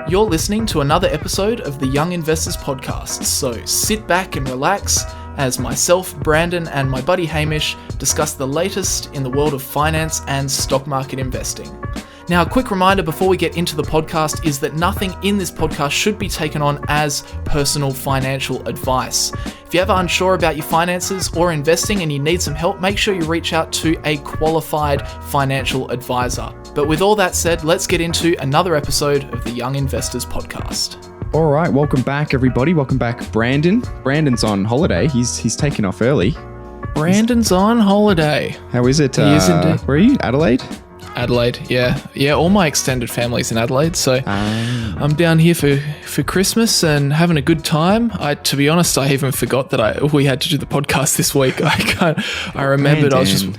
You're listening to another episode of the Young Investors Podcast, so sit back and relax as myself, Brandon, and my buddy Hamish discuss the latest in the world of finance and stock market investing. Now, a quick reminder before we get into the podcast is that nothing in this podcast should be taken on as personal financial advice. If you're ever unsure about your finances or investing and you need some help, make sure you reach out to a qualified financial advisor. But with all that said, let's get into another episode of the Young Investors Podcast. All right, welcome back, everybody. Welcome back, Brandon. Brandon's on holiday. He's taken off early. Brandon's on holiday. How is it? He is indeed. Where are you? Adelaide? Adelaide, yeah. All my extended family's in Adelaide, so I'm down here for Christmas and having a good time. To be honest, I even forgot that we had to do the podcast this week. I remembered Brandon.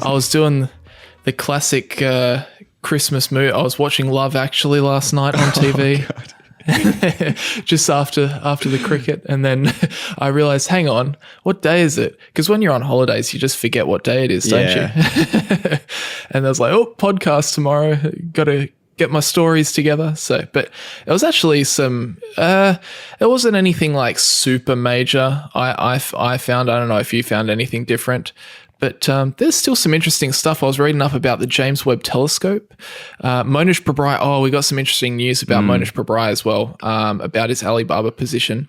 I was doing the classic Christmas movie. I was watching Love Actually last night on TV. Oh, God. Just after the cricket, and then I realized, hang on, what day is it? Because when you're on holidays, you just forget what day it is, don't you? And I was like, podcast tomorrow. Got to get my stories together. But it was actually it wasn't anything like super major. I found, I don't know if you found anything different. But there's still some interesting stuff. I was reading up about the James Webb telescope. Mohnish Pabrai. We got some interesting news about Mohnish Pabrai as well, about his Alibaba position.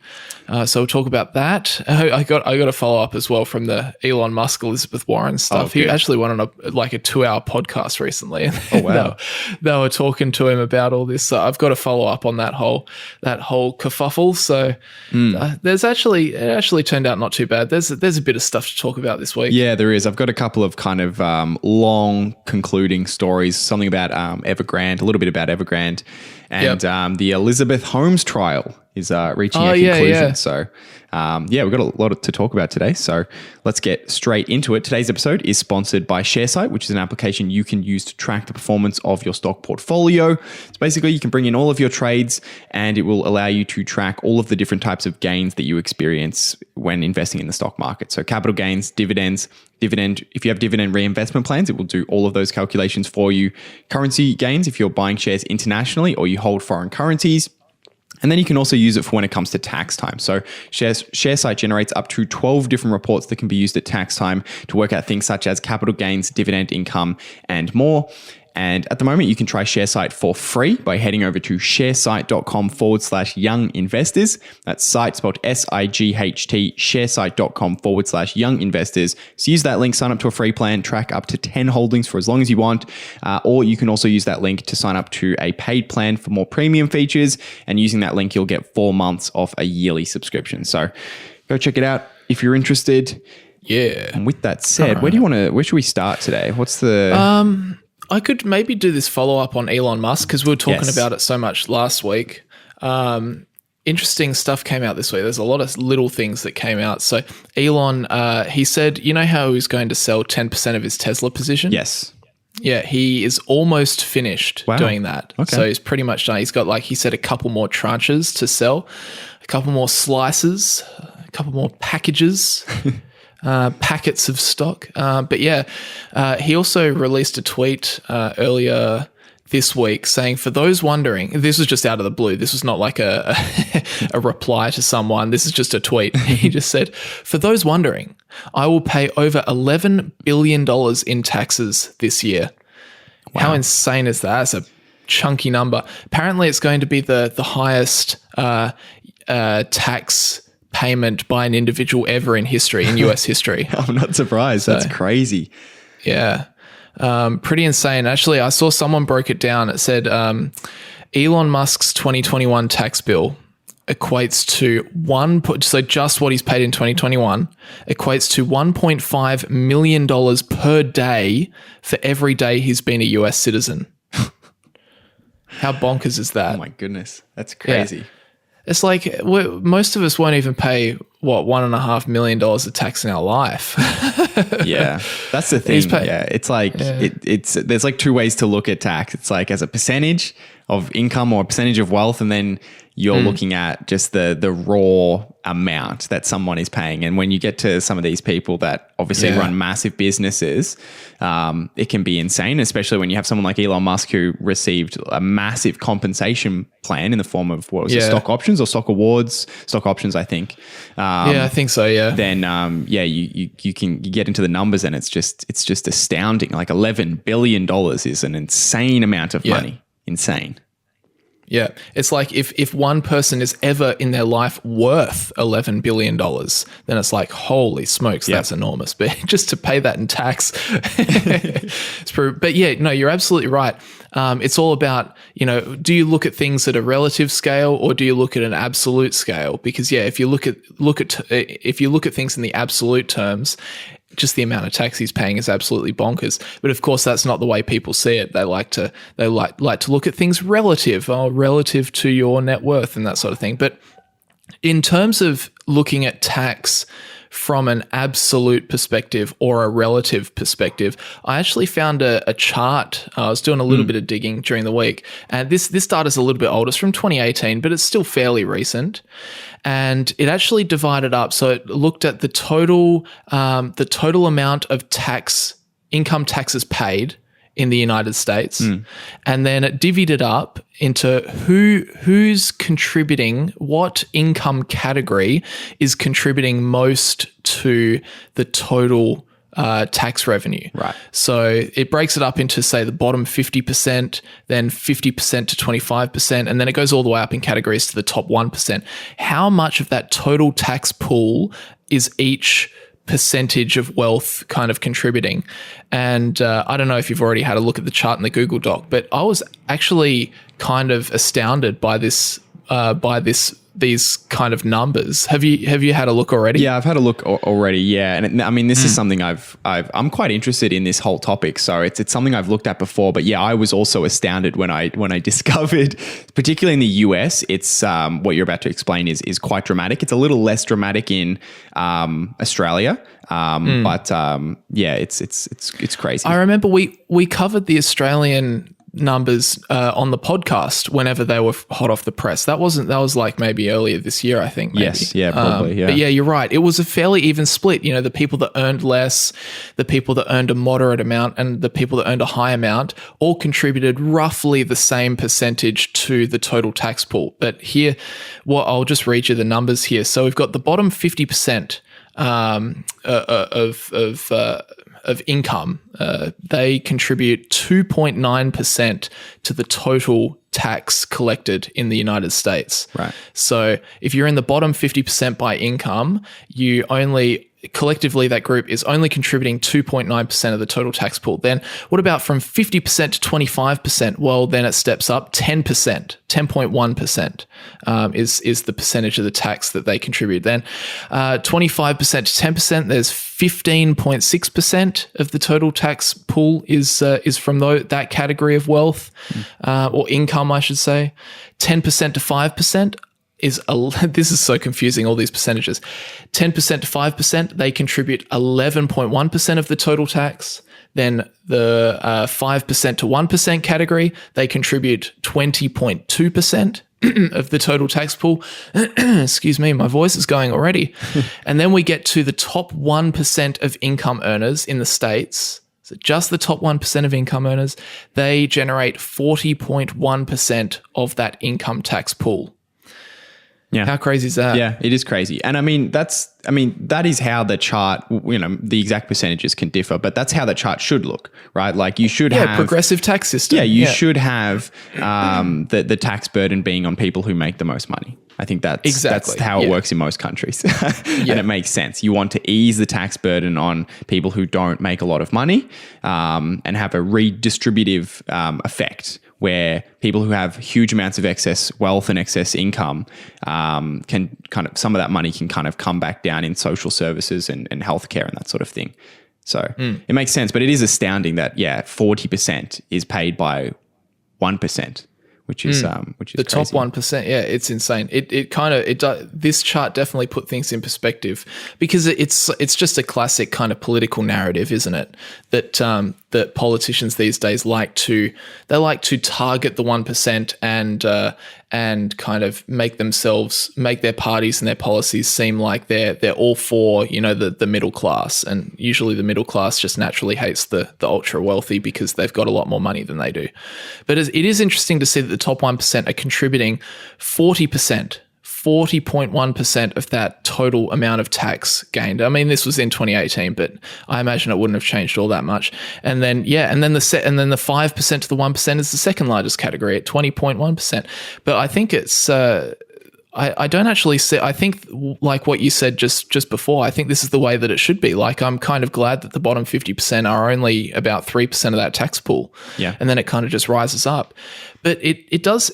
So we'll talk about that. I got a follow up as well from the Elon Musk, Elizabeth Warren stuff. He actually went on a 2-hour podcast recently. Oh wow! they were talking to him about all this. So I've got to follow up on that whole kerfuffle. So it actually turned out not too bad. There's a bit of stuff to talk about this week. Yeah, there is. I've got a couple of kind of long concluding stories, something about Evergrande, a little bit about Evergrande, and the Elizabeth Holmes Trial is reaching a conclusion. Yeah. So, we've got a lot to talk about today. So let's get straight into it. Today's episode is sponsored by Sharesight, which is an application you can use to track the performance of your stock portfolio. So basically, you can bring in all of your trades and it will allow you to track all of the different types of gains that you experience when investing in the stock market. So capital gains, dividends, if you have dividend reinvestment plans, it will do all of those calculations for you. Currency gains, if you're buying shares internationally or you hold foreign currencies. And then you can also use it for when it comes to tax time. So Sharesight generates up to 12 different reports that can be used at tax time to work out things such as capital gains, dividend income, and more. And at the moment, you can try Sharesight for free by heading over to sharesight.com/young investors. That's site spelled SIGHT, sharesight.com/young investors. So use that link, sign up to a free plan, track up to 10 holdings for as long as you want. Or you can also use that link to sign up to a paid plan for more premium features. And using that link, you'll get 4 months off a yearly subscription. So go check it out if you're interested. Yeah. And with that said, where should we start today? What's the... I could maybe do this follow-up on Elon Musk because we were talking about it so much last week. Interesting stuff came out this week. There's a lot of little things that came out. So Elon, he said, you know how he was going to sell 10% of his Tesla position? Yes. Yeah, he is almost finished doing that. Okay. So he's pretty much done. He's got, like he said, a couple more tranches to sell, a couple more slices, a couple more packages. Packets of stock. He also released a tweet earlier this week saying, for those wondering, this was just out of the blue. This was not like a reply to someone. This is just a tweet. He just said, for those wondering, I will pay over $11 billion in taxes this year. Wow. How insane is that? That's a chunky number. Apparently it's going to be the highest tax payment by an individual ever in history, in US history. I'm not surprised. That's crazy. Yeah. Pretty insane. Actually, I saw someone broke it down. It said Elon Musk's 2021 tax bill equates to just what he's paid in 2021 equates to $1.5 million per day for every day he's been a US citizen. How bonkers is that? Oh my goodness. That's crazy. Yeah. It's like most of us won't even pay $1.5 million of tax in our life. Yeah, that's the thing. It's like it's there's like two ways to look at tax. It's like as a percentage of income or a percentage of wealth, and then you're looking at just the raw amount that someone is paying. And when you get to some of these people that obviously run massive businesses, it can be insane, especially when you have someone like Elon Musk who received a massive compensation plan in the form of stock options or stock awards, stock options, I think. I think so. Yeah. Then, you can get into the numbers, and it's just astounding. Like $11 billion is an insane amount of money. Insane. Yeah. It's like if one person is ever in their life worth $11 billion, then it's like, holy smokes, that's enormous. But just to pay that in tax, it's but yeah, no, you're absolutely right. It's all about, do you look at things at a relative scale or do you look at an absolute scale? Because if you look at things in the absolute terms, just the amount of tax he's paying is absolutely bonkers. But of course, that's not the way people see it. They like to look at things relative to your net worth and that sort of thing. But in terms of looking at tax from an absolute perspective or a relative perspective, I actually found a chart. I was doing a little bit of digging during the week, and this data's a little bit older. It's from 2018, but it's still fairly recent. And it actually divided up. So it looked at the total amount of income taxes paid in the United States, and then it divvied it up into who's contributing, what income category is contributing most to the total tax revenue. Right. So it breaks it up into, say, the bottom 50%, then 50% to 25%, and then it goes all the way up in categories to the top 1%. How much of that total tax pool is each percentage of wealth kind of contributing? And I don't know if you've already had a look at the chart in the Google Doc, but I was actually kind of astounded by these kind of numbers. Have you had a look already? Yeah, I've had a look already. Yeah, and I mean, this is something I'm quite interested in, this whole topic. So it's something I've looked at before. But yeah, I was also astounded when I discovered, particularly in the US, it's what you're about to explain is quite dramatic. It's a little less dramatic in Australia. But yeah, it's crazy. I remember we covered the Australian numbers on the podcast whenever they were hot off the press. That was like maybe earlier this year, I think. Maybe. Yes, yeah, probably. Yeah. But yeah, you're right. It was a fairly even split. The people that earned less, the people that earned a moderate amount, and the people that earned a high amount all contributed roughly the same percentage to the total tax pool. But here, I'll just read you the numbers here. So we've got the bottom 50% of income. They contribute 2.9% to the total tax collected in the United States. Right. So if you're in the bottom 50% by income, collectively that group is only contributing 2.9% of the total tax pool. Then what about from 50% to 25%? Well, then it steps up 10%, 10.1% is the percentage of the tax that they contribute. Then 25% to 10%, there's 15.6% of the total tax pool is from that category of wealth or income, I should say. 10% to 5% this is so confusing, all these percentages. 10% to 5%, they contribute 11.1% of the total tax. Then the 5% to 1% category, they contribute 20.2% of the total tax pool. Excuse me, my voice is going already. And then we get to the top 1% of income earners in the States. So just the top 1% of income earners, they generate 40.1% of that income tax pool. Yeah. How crazy is that? Yeah, it is crazy. And that is how the chart, the exact percentages can differ, but that's how the chart should look, right? Like you should have progressive tax system. Yeah, you should have the tax burden being on people who make the most money. I think that's how it works in most countries. And it makes sense. You want to ease the tax burden on people who don't make a lot of money and have a redistributive effect, where people who have huge amounts of excess wealth and excess income can some of that money can kind of come back down in social services and healthcare and that sort of thing. So it makes sense, but it is astounding that 40% is paid by 1%, which is the crazy. top 1%. Yeah, it's insane. This chart definitely put things in perspective, because it's just a classic kind of political narrative, isn't it? That politicians these days like to target the 1% and kind of make their parties and their policies seem like they're all for, the middle class, and usually the middle class just naturally hates the ultra wealthy because they've got a lot more money than they do. But it is interesting to see that the top 1% are contributing 40.1% of that total amount of tax gained. I mean, this was in 2018, but I imagine it wouldn't have changed all that much. And then the 5% to the 1% is the second largest category at 20.1%. But I think it's I don't actually see. I think, like what you said just before, I think this is the way that it should be. Like, I'm kind of glad that the bottom 50% are only about 3% of that tax pool. Yeah, and then it kind of just rises up. But it does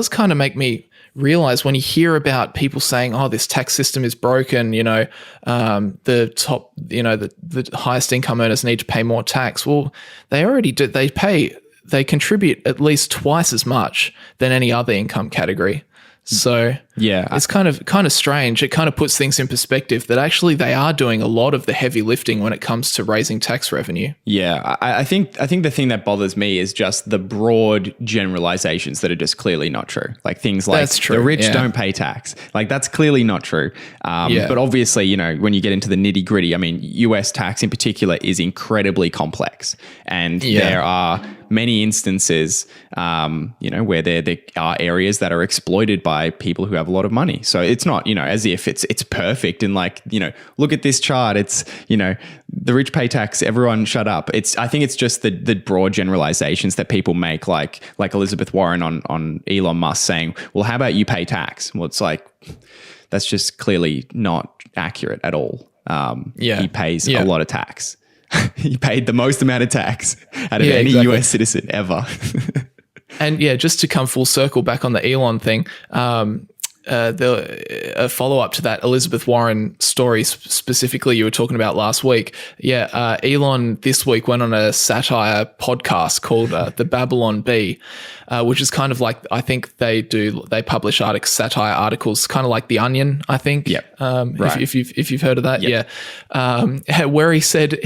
kind of make me realize, when you hear about people saying, "Oh, this tax system is broken," the top, the highest income earners need to pay more tax. Well, they already do. They contribute at least twice as much than any other income category. So yeah, it's kind of strange. It kind of puts things in perspective that actually they are doing a lot of the heavy lifting when it comes to raising tax revenue. Yeah, I think the thing that bothers me is just the broad generalizations that are just clearly not true. Like things like the rich don't pay tax. Like, that's clearly not true. But obviously, when you get into the nitty gritty, I mean, US tax in particular is incredibly complex, and there are many instances, where there are areas that are exploited by people who have a lot of money. So it's not, as if it's perfect and look at this chart. It's, the rich pay tax, everyone shut up. I think it's just the broad generalizations that people make, like Elizabeth Warren on Elon Musk saying, well, how about you pay tax? Well, it's like, that's just clearly not accurate at all. He pays a lot of tax. He paid the most amount of tax out of any US citizen ever. And just to come full circle back on the Elon thing, a follow-up to that Elizabeth Warren story specifically you were talking about last week. Elon this week went on a satire podcast called The Babylon Bee, which is kind of like, I think they publish satire articles, kind of like The Onion, I think. Right. If you've heard of that. Yep. Where he said,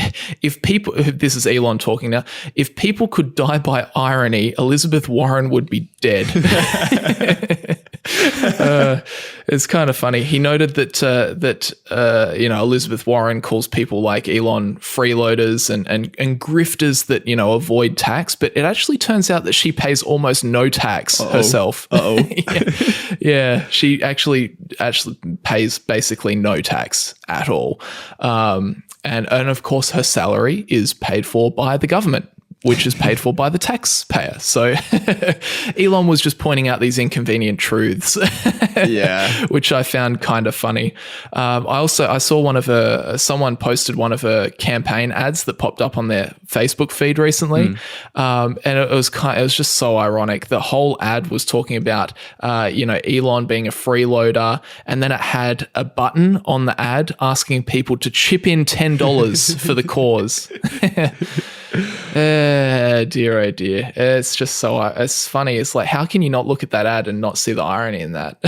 this is Elon talking now, if people could die by irony, Elizabeth Warren would be dead. It's kind of funny. He noted that Elizabeth Warren calls people like Elon freeloaders and grifters that avoid tax, but it actually turns out that she pays almost no tax herself. She actually pays basically no tax at all, and of course her salary is paid for by the government, which is paid for by the taxpayer. So Elon was just pointing out these inconvenient truths, which I found kind of funny. I saw someone posted one of her campaign ads that popped up on their Facebook feed recently. And it was just so ironic. The whole ad was talking about, Elon being a freeloader, and then it had a button on the ad asking people to chip in $10 for the cause. Dear, oh dear. It's just it's funny. It's like, how can you not look at that ad and not see the irony in that?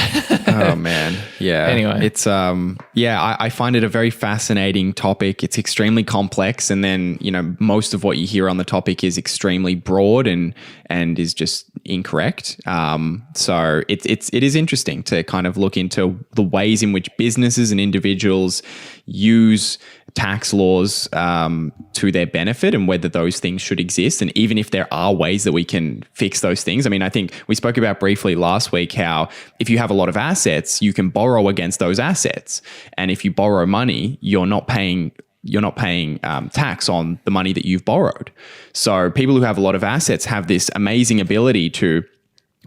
Oh man. Yeah. Anyway, it's, I find it a very fascinating topic. It's extremely complex. And then, most of what you hear on the topic is extremely broad and is just incorrect. So it is interesting to kind of look into the ways in which businesses and individuals use tax laws to their benefit, and whether those things should exist, and even if there are ways that we can fix those things. I mean, I think we spoke about briefly last week how if you have a lot of assets, you can borrow against those assets, and if you borrow money, you're not paying tax on the money that you've borrowed. So people who have a lot of assets have this amazing ability to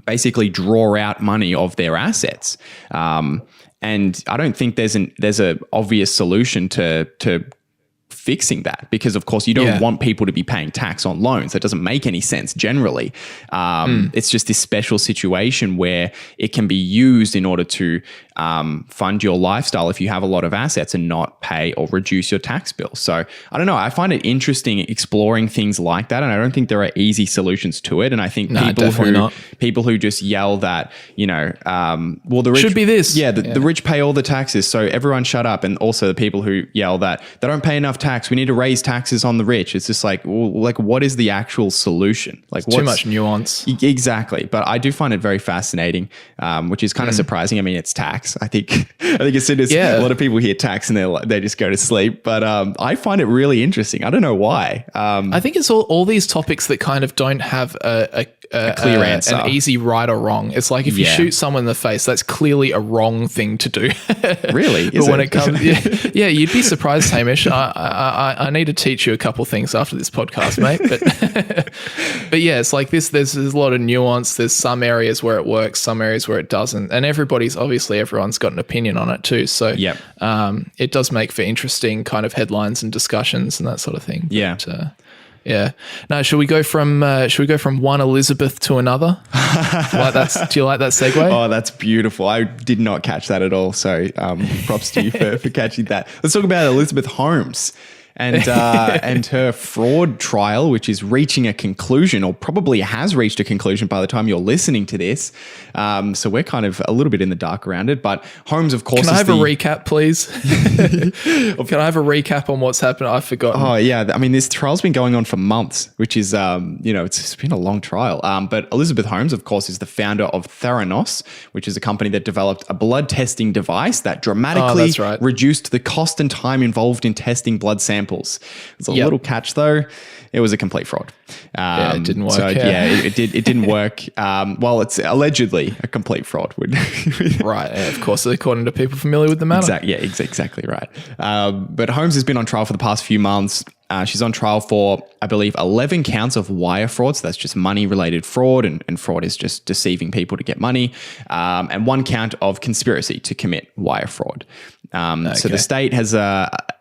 basically draw out money of their assets. And I don't think there's a obvious solution to fixing that, because of course you don't want people to be paying tax on loans. That doesn't make any sense generally. It's just this special situation where it can be used in order to fund your lifestyle if you have a lot of assets and not pay or reduce your tax bill. So I don't know. I find it interesting exploring things like that. And I don't think there are easy solutions to it. And I think people who just yell that, well, the rich should be this. Yeah, the rich pay all the taxes. So everyone shut up. And also the people who yell that they don't pay enough tax. We need to raise taxes on the rich. It's just like, well, like what is the actual solution? Like too much nuance. Exactly. But I do find it very fascinating, which is kind of surprising. I mean, it's tax. I think as soon as a lot of people hear tax and they just go to sleep. But I find it really interesting. I don't know why. I think it's all these topics that kind of don't have a clear answer, an easy right or wrong. It's like if you shoot someone in the face, that's clearly a wrong thing to do. Really? But when it comes, you'd be surprised, Hamish. I need to teach you a couple things after this podcast, mate. But yeah, it's like this. There's a lot of nuance. There's some areas where it works, some areas where it doesn't, and everyone's got an opinion on it too. So it does make for interesting kind of headlines and discussions and that sort of thing. Yeah. But, yeah. Now, should we go from one Elizabeth to another? Do you like that segue? Oh, that's beautiful. I did not catch that at all. So props to you for catching that. Let's talk about Elizabeth Holmes and her fraud trial, which is reaching a conclusion, or probably has reached a conclusion by the time you're listening to this. So we're kind of a little bit in the dark around it. But Holmes, of course, can I have a recap, please? Can I have a recap on what's happened? I've forgotten. Oh yeah, I mean, this trial's been going on for months, which is it's been a long trial. But Elizabeth Holmes, of course, is the founder of Theranos, which is a company that developed a blood testing device that dramatically reduced the cost and time involved in testing blood samples. There's a little catch though. It was a complete fraud. It didn't work. So it didn't work. Well, it's allegedly a complete fraud. Right. Of course, according to people familiar with the matter. Exactly right. But Holmes has been on trial for the past few months. She's on trial for, I believe, 11 counts of wire fraud. So that's just money-related fraud, and fraud is just deceiving people to get money. And 1 count of conspiracy to commit wire fraud. So the state has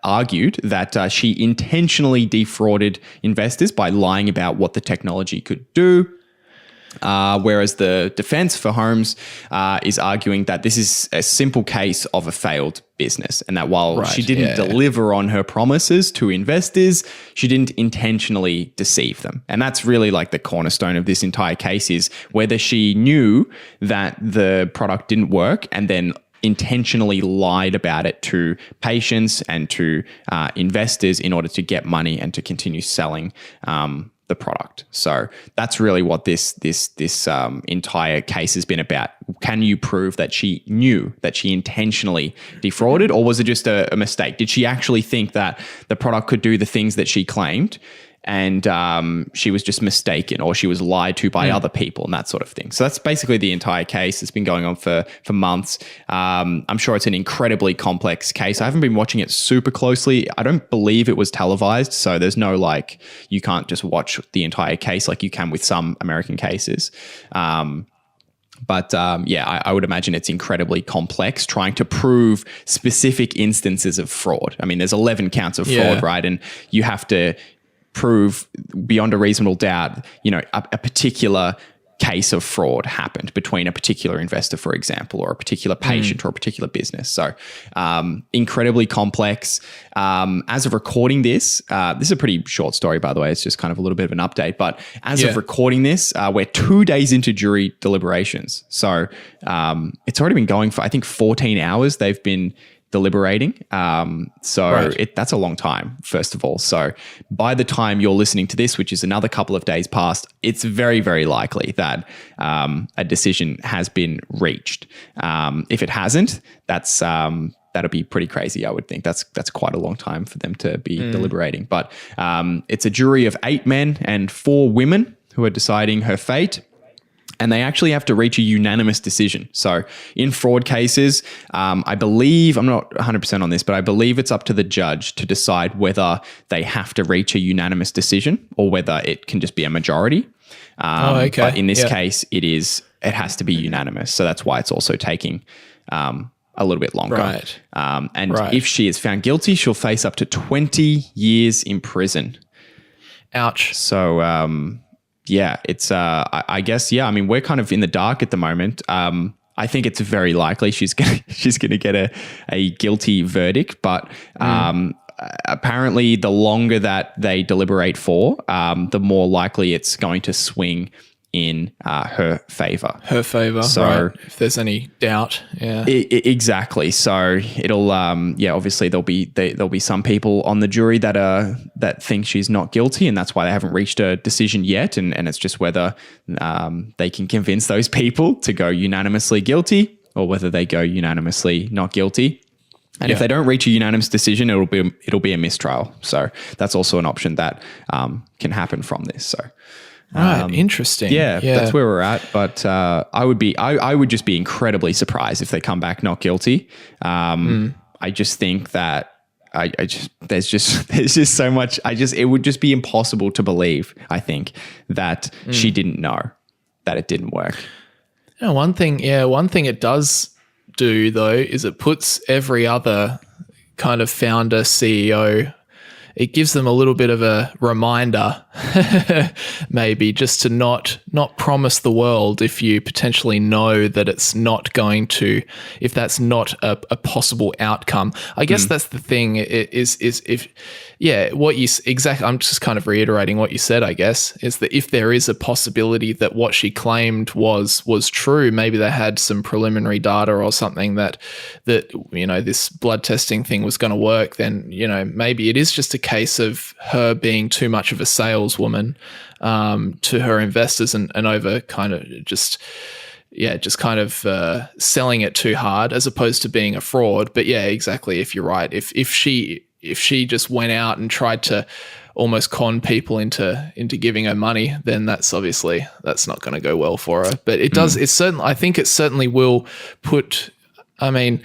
argued that she intentionally defrauded investors by lying about what the technology could do. Whereas the defense for Holmes is arguing that this is a simple case of a failed business, and that while she didn't deliver on her promises to investors, she didn't intentionally deceive them. And that's really like the cornerstone of this entire case, is whether she knew that the product didn't work and then intentionally lied about it to patients and to investors in order to get money and to continue selling the product. So that's really what this entire case has been about. Can you prove that she knew, that she intentionally defrauded, or was it just a mistake? Did she actually think that the product could do the things that she claimed, and she was just mistaken, or she was lied to by other people and that sort of thing? So that's basically the entire case. It's been going on for months. I'm sure it's an incredibly complex case. I haven't been watching it super closely. I don't believe it was televised, so there's no you can't just watch the entire case like you can with some American cases. But I would imagine it's incredibly complex trying to prove specific instances of fraud. I mean, there's 11 counts of fraud, right? And you have to prove beyond a reasonable doubt, a particular case of fraud happened between a particular investor, for example, or a particular patient or a particular business. So incredibly complex. As of recording this is a pretty short story, by the way. It's just kind of a little bit of an update. But as of recording this, we're 2 days into jury deliberations. So it's already been going for, I think, 14 hours. They've been deliberating. That's a long time, first of all. So by the time you're listening to this, which is another couple of days past, it's very, very likely that a decision has been reached. If it hasn't, that'll be pretty crazy, I would think. That's quite a long time for them to be deliberating. But it's a jury of 8 men and 4 women who are deciding her fate. And they actually have to reach a unanimous decision. So in fraud cases, I believe, I'm not 100% on this, but I believe it's up to the judge to decide whether they have to reach a unanimous decision or whether it can just be a majority. But in this case, it has to be unanimous. So that's why it's also taking a little bit longer. Right. If she is found guilty, she'll face up to 20 years in prison. Ouch. So, it's, I guess, I mean, we're kind of in the dark at the moment. I think it's very likely she's gonna get a guilty verdict, but apparently the longer that they deliberate for, the more likely it's going to swing in her favor. So, right, if there's any doubt, exactly. So it'll, obviously there'll be some people on the jury that think she's not guilty, and that's why they haven't reached a decision yet. And it's just whether they can convince those people to go unanimously guilty, or whether they go unanimously not guilty. And if they don't reach a unanimous decision, it'll be a mistrial. So that's also an option that can happen from this. So. Right, interesting. Yeah, that's where we're at. But I would just be incredibly surprised if they come back not guilty. I just think that there's just so much. It would just be impossible to believe, I think, that she didn't know that it didn't work. One thing it does do though is it puts every other kind of founder, CEO, it gives them a little bit of a reminder, maybe, just to not promise the world if you potentially know that it's not going to, if that's not a possible outcome. I guess that's the thing. Is if what you exactly. I'm just kind of reiterating what you said. I guess is that if there is a possibility that what she claimed was true, maybe they had some preliminary data or something that this blood testing thing was going to work. Then maybe it is just a case of her being too much of a saleswoman to her investors and over kind of just kind of selling it too hard as opposed to being a fraud. But yeah, exactly. If you're right, if she just went out and tried to almost con people into giving her money, then that's not going to go well for her. But it does. I think it certainly will put. I mean,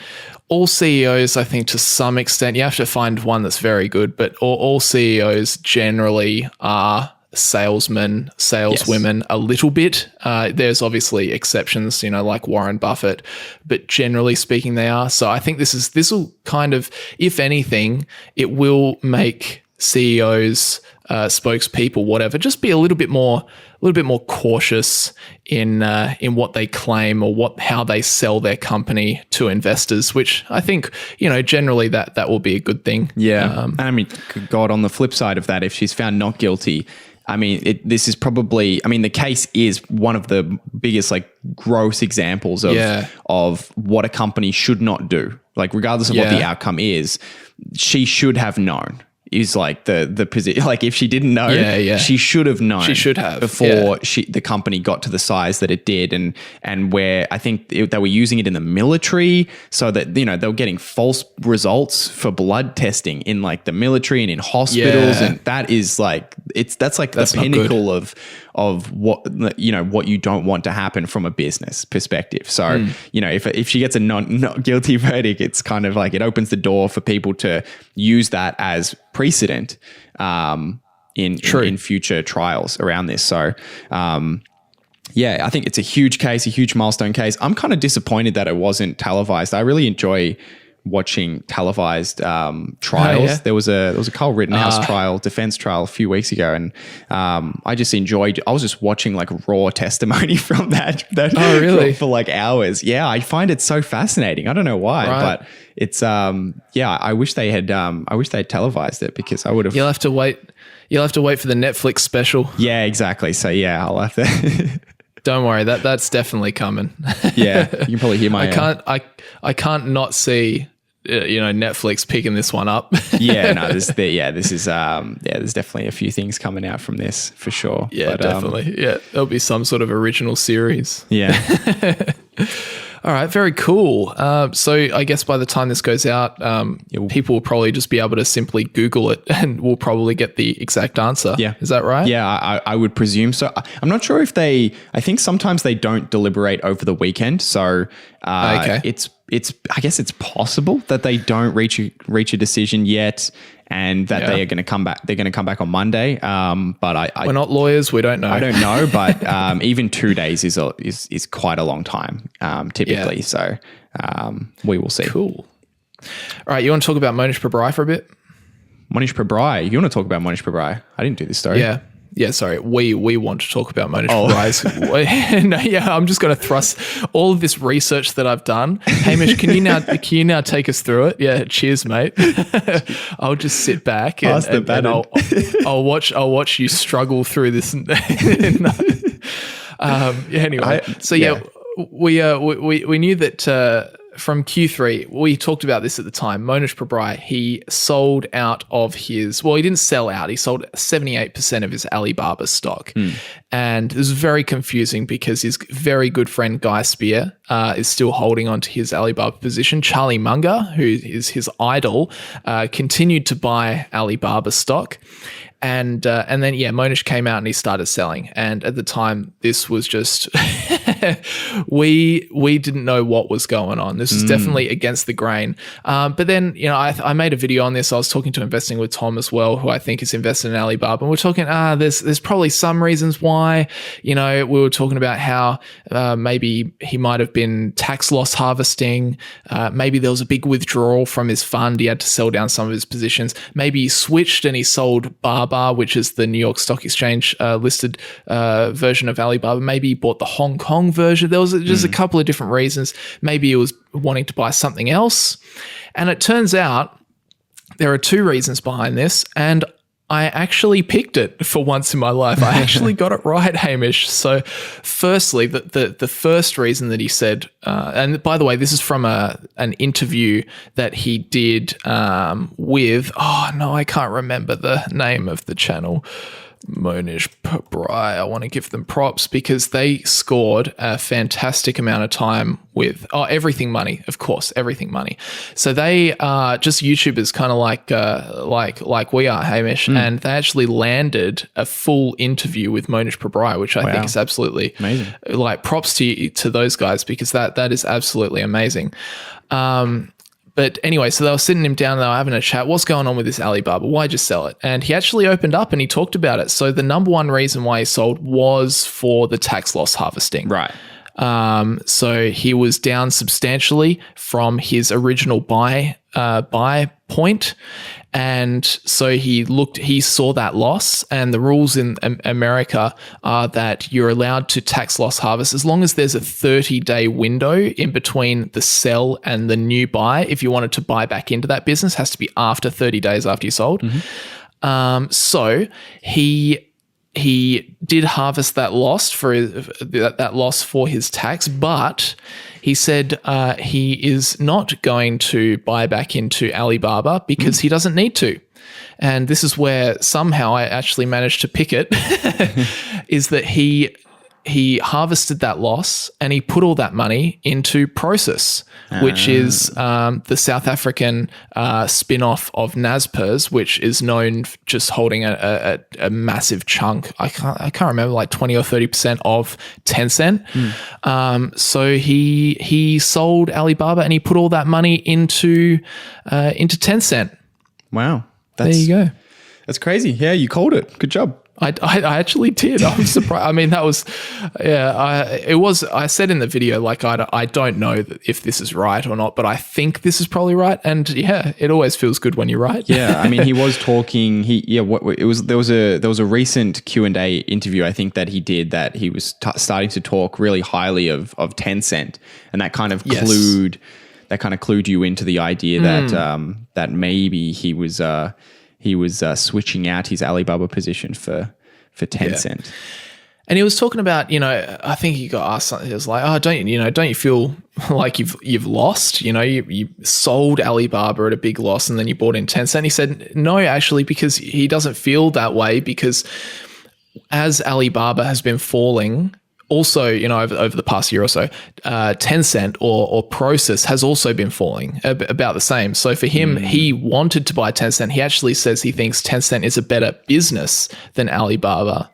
all CEOs, I think, to some extent, you have to find one that's very good, but all CEOs generally are salesmen, saleswomen a little bit. There's obviously exceptions, like Warren Buffett, but generally speaking, they are. So I think this will kind of, if anything, it will make CEOs, spokespeople, whatever, just be a little bit more cautious in what they claim or how they sell their company to investors, which I think, generally that will be a good thing. Yeah. And I mean, God, on the flip side of that, if she's found not guilty, I mean, this is probably, the case is one of the biggest, gross examples of what a company should not do. Regardless of what the outcome is, she should have known. Is the position. If she didn't know, she should have known. She should have before the company got to the size that it did, and where I think they were using it in the military, so that they were getting false results for blood testing in the military and in hospitals, and that is that's the pinnacle of what what you don't want to happen from a business perspective. So if she gets a not guilty verdict, it's kind of it opens the door for people to use that as precedent in future trials around this. So I think it's a huge case, a huge milestone case. I'm kind of disappointed that it wasn't televised. I really enjoy watching televised trials. There was a Kyle Rittenhouse defense trial a few weeks ago, and I just enjoyed. I was just watching raw testimony from that. Oh, really? For hours. Yeah, I find it so fascinating. I don't know why, but it's I wish they had televised it, because I would have. You'll have to wait for the Netflix special. Yeah, exactly. So I'll have to. Don't worry, that's definitely coming. Yeah, you can probably hear my. I can't not see, Netflix picking this one up. This is there's definitely a few things coming out from this for sure. Yeah, but, definitely. There'll be some sort of original series. Yeah. All right, very cool. So I guess by the time this goes out, people will probably just be able to simply Google it and we'll probably get the exact answer. Yeah. Is that right? Yeah, I would presume so. I'm not sure if I think sometimes they don't deliberate over the weekend. So it's I guess it's possible that they don't reach a decision yet, and that they are going to come back. They're going to come back on Monday. But we're not lawyers. We don't know. I don't know. But even 2 days is quite a long time typically. Yeah. So we will see. Cool. All right. You want to talk about Monish Pabrai for a bit? Monish Pabrai. You want to talk about Monish Pabrai? I didn't do this story. Yeah. sorry. We want to talk about Monish Rise. No, yeah, I'm just going to thrust all of this research that I've done. Hamish, can you now take us through it? Yeah, cheers, mate. I'll just sit back and I'll watch you struggle through this. Anyway, we knew that from Q3, we talked about this at the time. Monish Pabrai, he sold out of his, well, he didn't sell out. He sold 78% of his Alibaba stock. And it was very confusing because his very good friend Guy Spear is still holding on to his Alibaba position. Charlie Munger, who is his idol, continued to buy Alibaba stock. And then Monish came out and he started selling. And at the time, this was just we didn't know what was going on. This is definitely against the grain. But then I made a video on this. I was talking to Investing with Tom as well, who I think is invested in Alibaba. And we're talking there's probably some reasons why. We were talking about how maybe he might have been tax loss harvesting. Maybe there was a big withdrawal from his fund. He had to sell down some of his positions. Maybe he switched and he sold Bar, which is the New York Stock Exchange listed version of Alibaba. Maybe he bought the Hong Kong version. There was just a couple of different reasons. Maybe he was wanting to buy something else. And it turns out there are two reasons behind this. And I actually picked it for once in my life. I actually got it right, Hamish. So firstly, the first reason that he said, and by the way, this is from an interview that he did with, I can't remember the name of the channel. Monish Pabrai. I want to give them props because they scored a fantastic amount of time with Everything Money, of course, Everything Money. So they are just YouTubers, kind of like we are, Hamish, and they actually landed a full interview with Monish Pabrai, which I think is absolutely amazing. Like props to those guys because that is absolutely amazing. But anyway, so they were sitting him down, they were having a chat. What's going on with this Alibaba? Why just sell it? And he actually opened up and he talked about it. So the number one reason why he sold was for the tax loss harvesting. Right. So he was down substantially from his original buy point. And so he saw that loss, and the rules in America are that you're allowed to tax loss harvest as long as there's a 30-day window in between the sell and the new buy. If you wanted to buy back into that business, it has to be after 30 days after you sold. So he did harvest that loss for his tax, but he said he is not going to buy back into Alibaba because he doesn't need to. And this is where somehow I actually managed to pick it, is that he harvested that loss and he put all that money into Prosus, which is the South African spin-off of Naspers, which is known just holding a massive chunk. I can't remember, like 20 or 30% of Tencent. So he sold Alibaba and he put all that money into Tencent. Wow. There you go. That's crazy. Yeah, you called it. Good job. I actually did. I was surprised. I mean, that was, I said in the video, like, I don't know if this is right or not, but I think this is probably right. And yeah, it always feels good when you're right. Yeah. I mean, he was talking, there was a recent Q&A interview, I think, that he did, that he was starting to talk really highly of Tencent, and that kind of clued you into the idea that maybe he was switching out his Alibaba position for Tencent. Yeah. And he was talking about, I think he got asked something. He was like, don't you feel like you've lost? You sold Alibaba at a big loss and then you bought in Tencent. He said, no, actually, because he doesn't feel that way, because as Alibaba has been falling, also, over the past year or so, Tencent or Prosus has also been falling about the same. So for him, he wanted to buy Tencent. He actually says he thinks Tencent is a better business than Alibaba.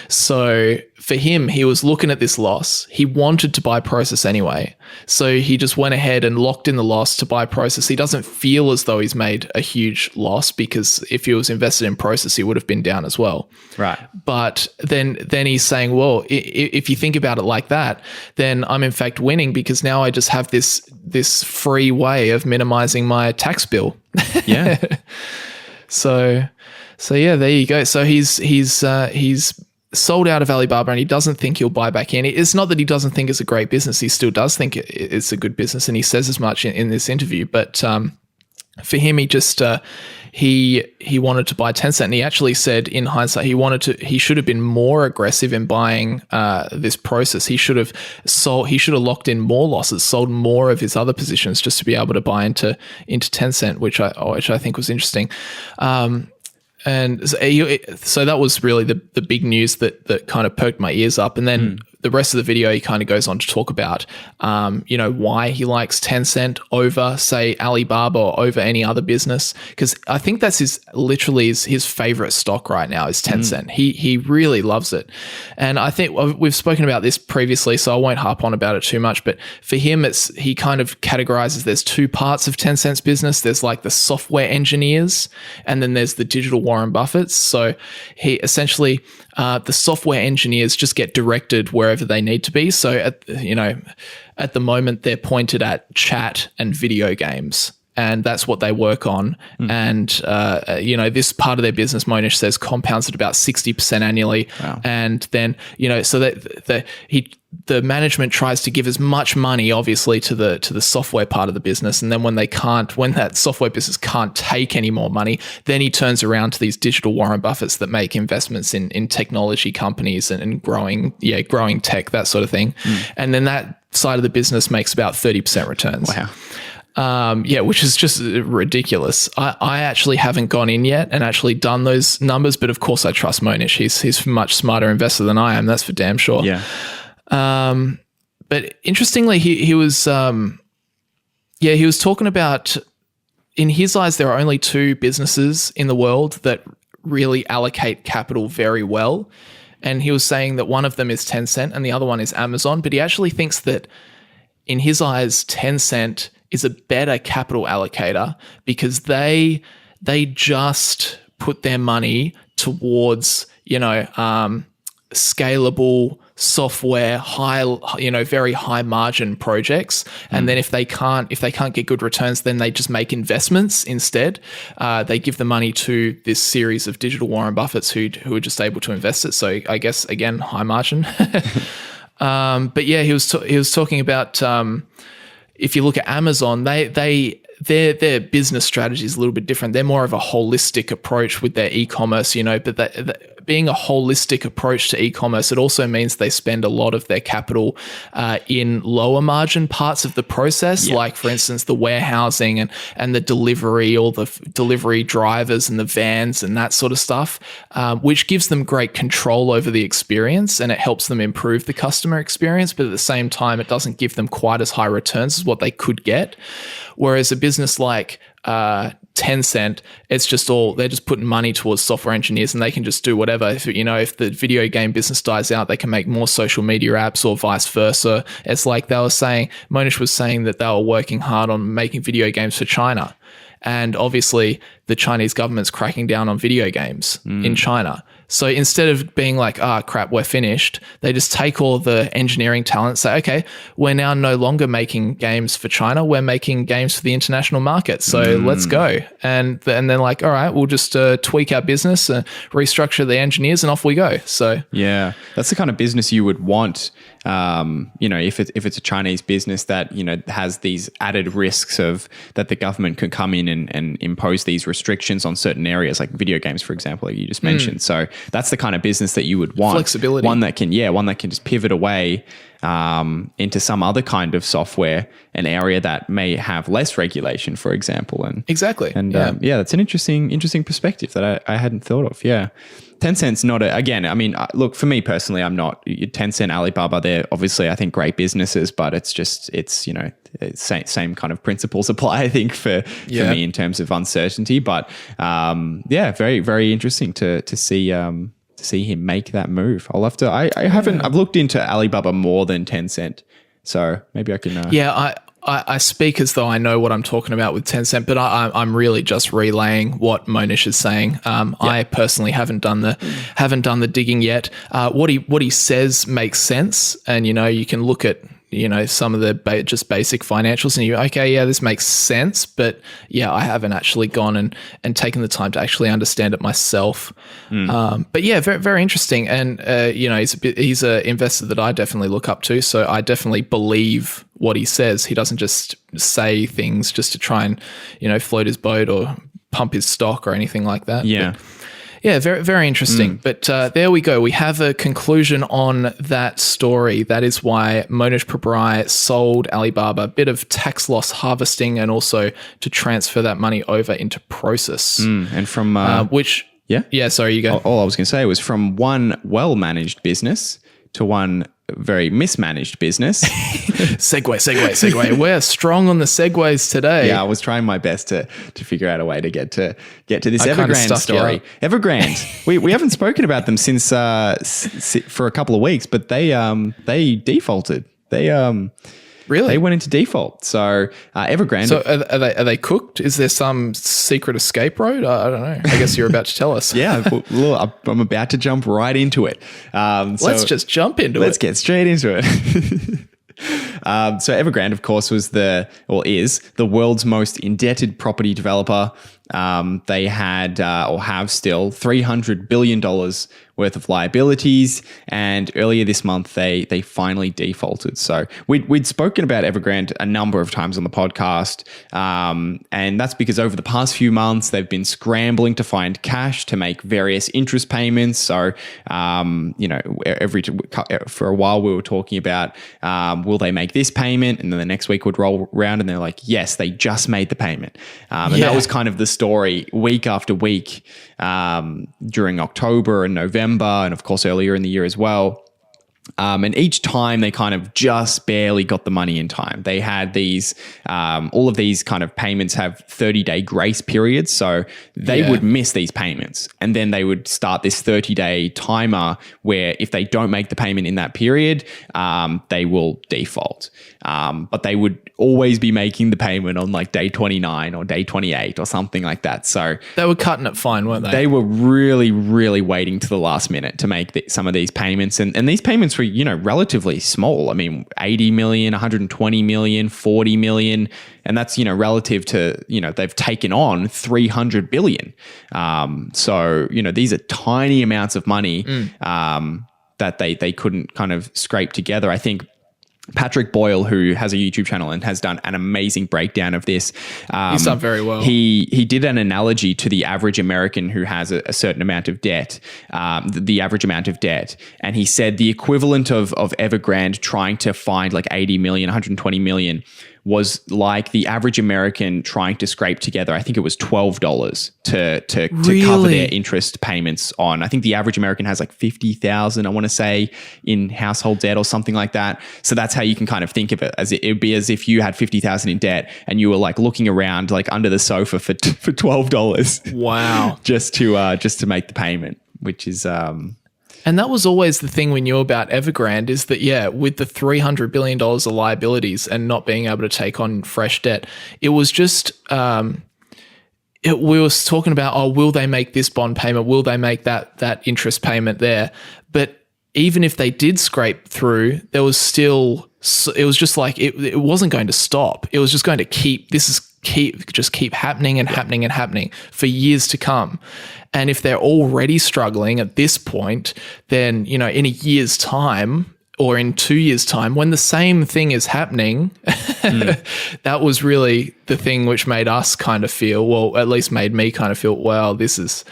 So for him, he was looking at this loss. He wanted to buy Prosus anyway. So he just went ahead and locked in the loss to buy Prosus. He doesn't feel as though he's made a huge loss, because if he was invested in Prosus, he would have been down as well. Right. But then he's saying, well, if you think about it like that, then I'm in fact winning, because now I just have this free way of minimizing my tax bill. Yeah. So So yeah, there you go. So he's sold out of Alibaba, and he doesn't think he'll buy back in. It's not that he doesn't think it's a great business. He still does think it's a good business, and he says as much in this interview. But for him, he just he wanted to buy Tencent, and he actually said in hindsight he should have been more aggressive in buying this process. He should have locked in more losses, sold more of his other positions just to be able to buy into Tencent, which I think was interesting. And so that was really the big news that kind of perked my ears up. And then the rest of the video, he kind of goes on to talk about, why he likes Tencent over, say, Alibaba or over any other business. Because I think that's his favorite stock right now is Tencent. He really loves it. And I think we've spoken about this previously, so I won't harp on about it too much. But for him, he kind of categorizes there's two parts of Tencent's business. There's like the software engineers, and then there's the digital Warren Buffetts. So he essentially, the software engineers just get directed wherever they need to be. So at the moment they're pointed at chat and video games, and that's what they work on. And this part of their business, Monish says, compounds at about 60% annually. Wow. And then so that the management tries to give as much money, obviously, to the software part of the business, and then when that software business can't take any more money, then he turns around to these digital Warren Buffetts that make investments in technology companies and growing tech, that sort of thing. And then that side of the business makes about 30% returns. Wow. Which is just ridiculous. I actually haven't gone in yet and actually done those numbers, but of course I trust Monish. He's a much smarter investor than I am. That's for damn sure. Yeah. But interestingly, he was talking about, in his eyes, there are only two businesses in the world that really allocate capital very well. And he was saying that one of them is Tencent and the other one is Amazon. But he actually thinks that in his eyes, Tencent is a better capital allocator because they just put their money towards, scalable software, very high margin projects. And then if they can't get good returns, then they just make investments instead. They give the money to this series of digital Warren Buffetts who are just able to invest it. So I guess, again, high margin. But yeah, he was talking about, if you look at Amazon, their business strategy is a little bit different. They're more of a holistic approach with their e-commerce, but being a holistic approach to e-commerce, it also means they spend a lot of their capital in lower margin parts of the process, like, for instance, the warehousing and the delivery, all the delivery drivers and the vans and that sort of stuff, which gives them great control over the experience and it helps them improve the customer experience. But at the same time, it doesn't give them quite as high returns as what they could get. Whereas a business like Tencent, it's just they're just putting money towards software engineers and they can just do whatever. If the video game business dies out, they can make more social media apps or vice versa. It's like Monish was saying that they were working hard on making video games for China. And obviously the Chinese government's cracking down on video games in China. So instead of being like, crap, we're finished, they just take all the engineering talent, say, okay, we're now no longer making games for China, we're making games for the international market. So let's go. And then like, all right, we'll just tweak our business, restructure the engineers, and off we go. So yeah, that's the kind of business you would want. If it's a Chinese business that, has these added risks of that the government could come in and impose these restrictions on certain areas, like video games, for example, like you just mentioned. So that's the kind of business that you would want. Flexibility. One that can just pivot away into some other kind of software, an area that may have less regulation, for example. And exactly. And that's an interesting perspective that I hadn't thought of. Yeah. Tencent's not look, for me personally, I'm not Tencent, Alibaba. They're obviously, I think, great businesses, but it's same kind of principles apply, I think, for me in terms of uncertainty. But very, very interesting to see him make that move. I'll have to. I've looked into Alibaba more than Tencent, so maybe I can. I speak as though I know what I'm talking about with Tencent, but I'm really just relaying what Monish is saying. I personally haven't done the digging yet. What he says makes sense, and you can look at some of the just basic financials, and you're okay, yeah, this makes sense, but yeah, I haven't actually gone and taken the time to actually understand it myself. But yeah, very, very interesting. And he's an investor that I definitely look up to, so I definitely believe what he says. He doesn't just say things just to try and float his boat or pump his stock or anything like that. Yeah. But yeah, very, very interesting. But there we go. We have a conclusion on that story. That is why Monish Pabrai sold Alibaba, a bit of tax loss harvesting, and also to transfer that money over into Prosus. And from which, yeah. Sorry, you go. All I was going to say was from one well-managed business to one very mismanaged business. segue. We're strong on the segues today. Yeah, I was trying my best to figure out a way to get to this Evergrande story. Evergrande. we haven't spoken about them since for a couple of weeks, but they defaulted. Really? They went into default. So Evergrande. So are they cooked? Is there some secret escape road? I don't know. I guess you're about to tell us. Yeah, well, I'm about to jump right into it. Let's just jump into it. Let's get straight into it. So Evergrande, of course, is the world's most indebted property developer. They had or have still $300 billion worth of liabilities, and earlier this month they finally defaulted. So we'd spoken about Evergrande a number of times on the podcast, and that's because over the past few months they've been scrambling to find cash to make various interest payments. So for a while we were talking about will they make this payment, and then the next week would roll around and they're like, yes, they just made the payment, and that was kind of the story week after week during October and November, and of course earlier in the year as well. And each time they kind of just barely got the money in time. They had these, all of these kind of payments have 30-day grace periods. So they would miss these payments, and then they would start this 30-day timer where if they don't make the payment in that period, they will default. But they would always be making the payment on like day 29 or day 28 or something like that. So they were cutting it fine, weren't they? They were really, really waiting to the last minute to make some of these payments. And these payments were, relatively small. I mean, 80 million, 120 million, 40 million. And that's, relative to, they've taken on 300 billion. So, these are tiny amounts of money that they couldn't kind of scrape together. I think Patrick Boyle, who has a YouTube channel and has done an amazing breakdown of this. He's done very well. He did an analogy to the average American who has a certain amount of debt, the average amount of debt. And he said the equivalent of Evergrande trying to find like 80 million, 120 million was like the average American trying to scrape together, I think it was $12 to cover their interest payments on. I think the average American has like 50,000, I want to say, in household debt or something like that. So that's how you can kind of think of it, as it would be as if you had 50,000 in debt and you were like looking around like under the sofa for $12. Wow. just to make the payment, which is And that was always the thing we knew about Evergrande, is that, with the $300 billion of liabilities and not being able to take on fresh debt, it was just, we were talking about, will they make this bond payment? Will they make that interest payment there? But even if they did scrape through, there was still, it was just like, it wasn't going to stop. It was just going to keep happening and happening and happening for years to come. And if they're already struggling at this point, then, in a year's time or in 2 years' time, when the same thing is happening, that was really the thing which made us kind of feel, well, at least made me kind of feel, wow, this is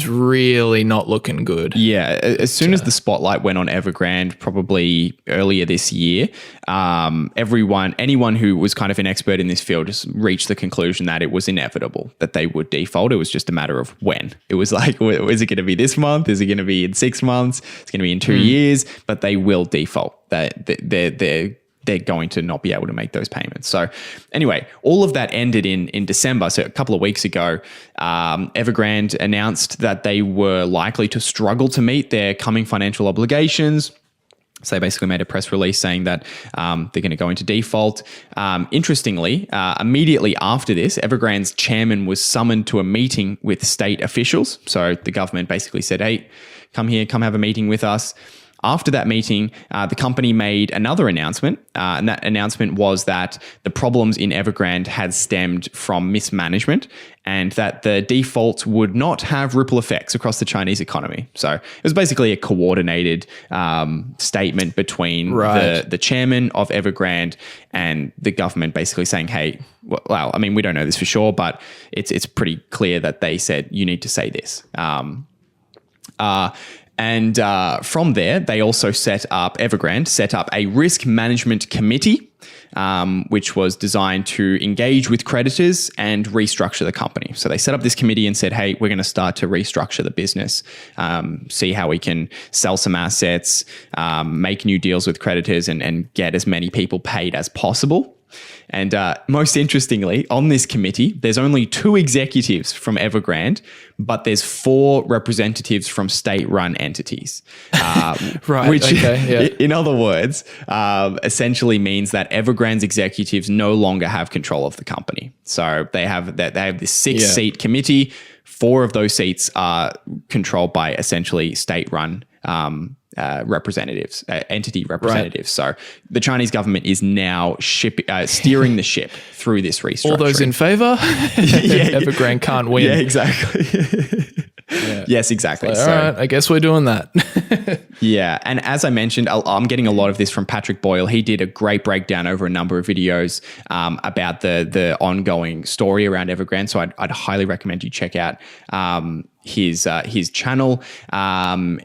really not looking good. Yeah. As soon as the spotlight went on Evergrande, probably earlier this year, anyone who was kind of an expert in this field just reached the conclusion that it was inevitable that they would default. It was just a matter of when. It was like, is it going to be this month? Is it going to be in 6 months? It's going to be in 2 years, but they will default. They're going to not be able to make those payments. So anyway, all of that ended in December. So a couple of weeks ago, Evergrande announced that they were likely to struggle to meet their coming financial obligations. So they basically made a press release saying that they're going to go into default. Interestingly, immediately after this, Evergrande's chairman was summoned to a meeting with state officials. So the government basically said, hey, come here, come have a meeting with us. After that meeting, the company made another announcement, and that announcement was that the problems in Evergrande had stemmed from mismanagement and that the default would not have ripple effects across the Chinese economy. So it was basically a coordinated statement between the chairman of Evergrande and the government, basically saying, hey, well, I mean, we don't know this for sure, but it's pretty clear that they said you need to say this. And from there, they also Evergrande set up a risk management committee, which was designed to engage with creditors and restructure the company. So they set up this committee and said, hey, we're going to start to restructure the business, see how we can sell some assets, make new deals with creditors and get as many people paid as possible. And most interestingly, on this committee, there's only 2 executives from Evergrande, but there's 4 representatives from state-run entities. Which, in other words, essentially means that Evergrande's executives no longer have control of the company. So they have this 6-seat committee. 4 of those seats are controlled by essentially state-run representaties, entity representatives. Right. So the Chinese government is now steering the ship through this restructuring. All those in favor? Evergrande can't win. Yeah, exactly. Yes, exactly. So, all right, I guess we're doing that. Yeah. And as I mentioned, I'm getting a lot of this from Patrick Boyle. He did a great breakdown over a number of videos about the ongoing story around Evergrande. So I'd highly recommend you check out his channel.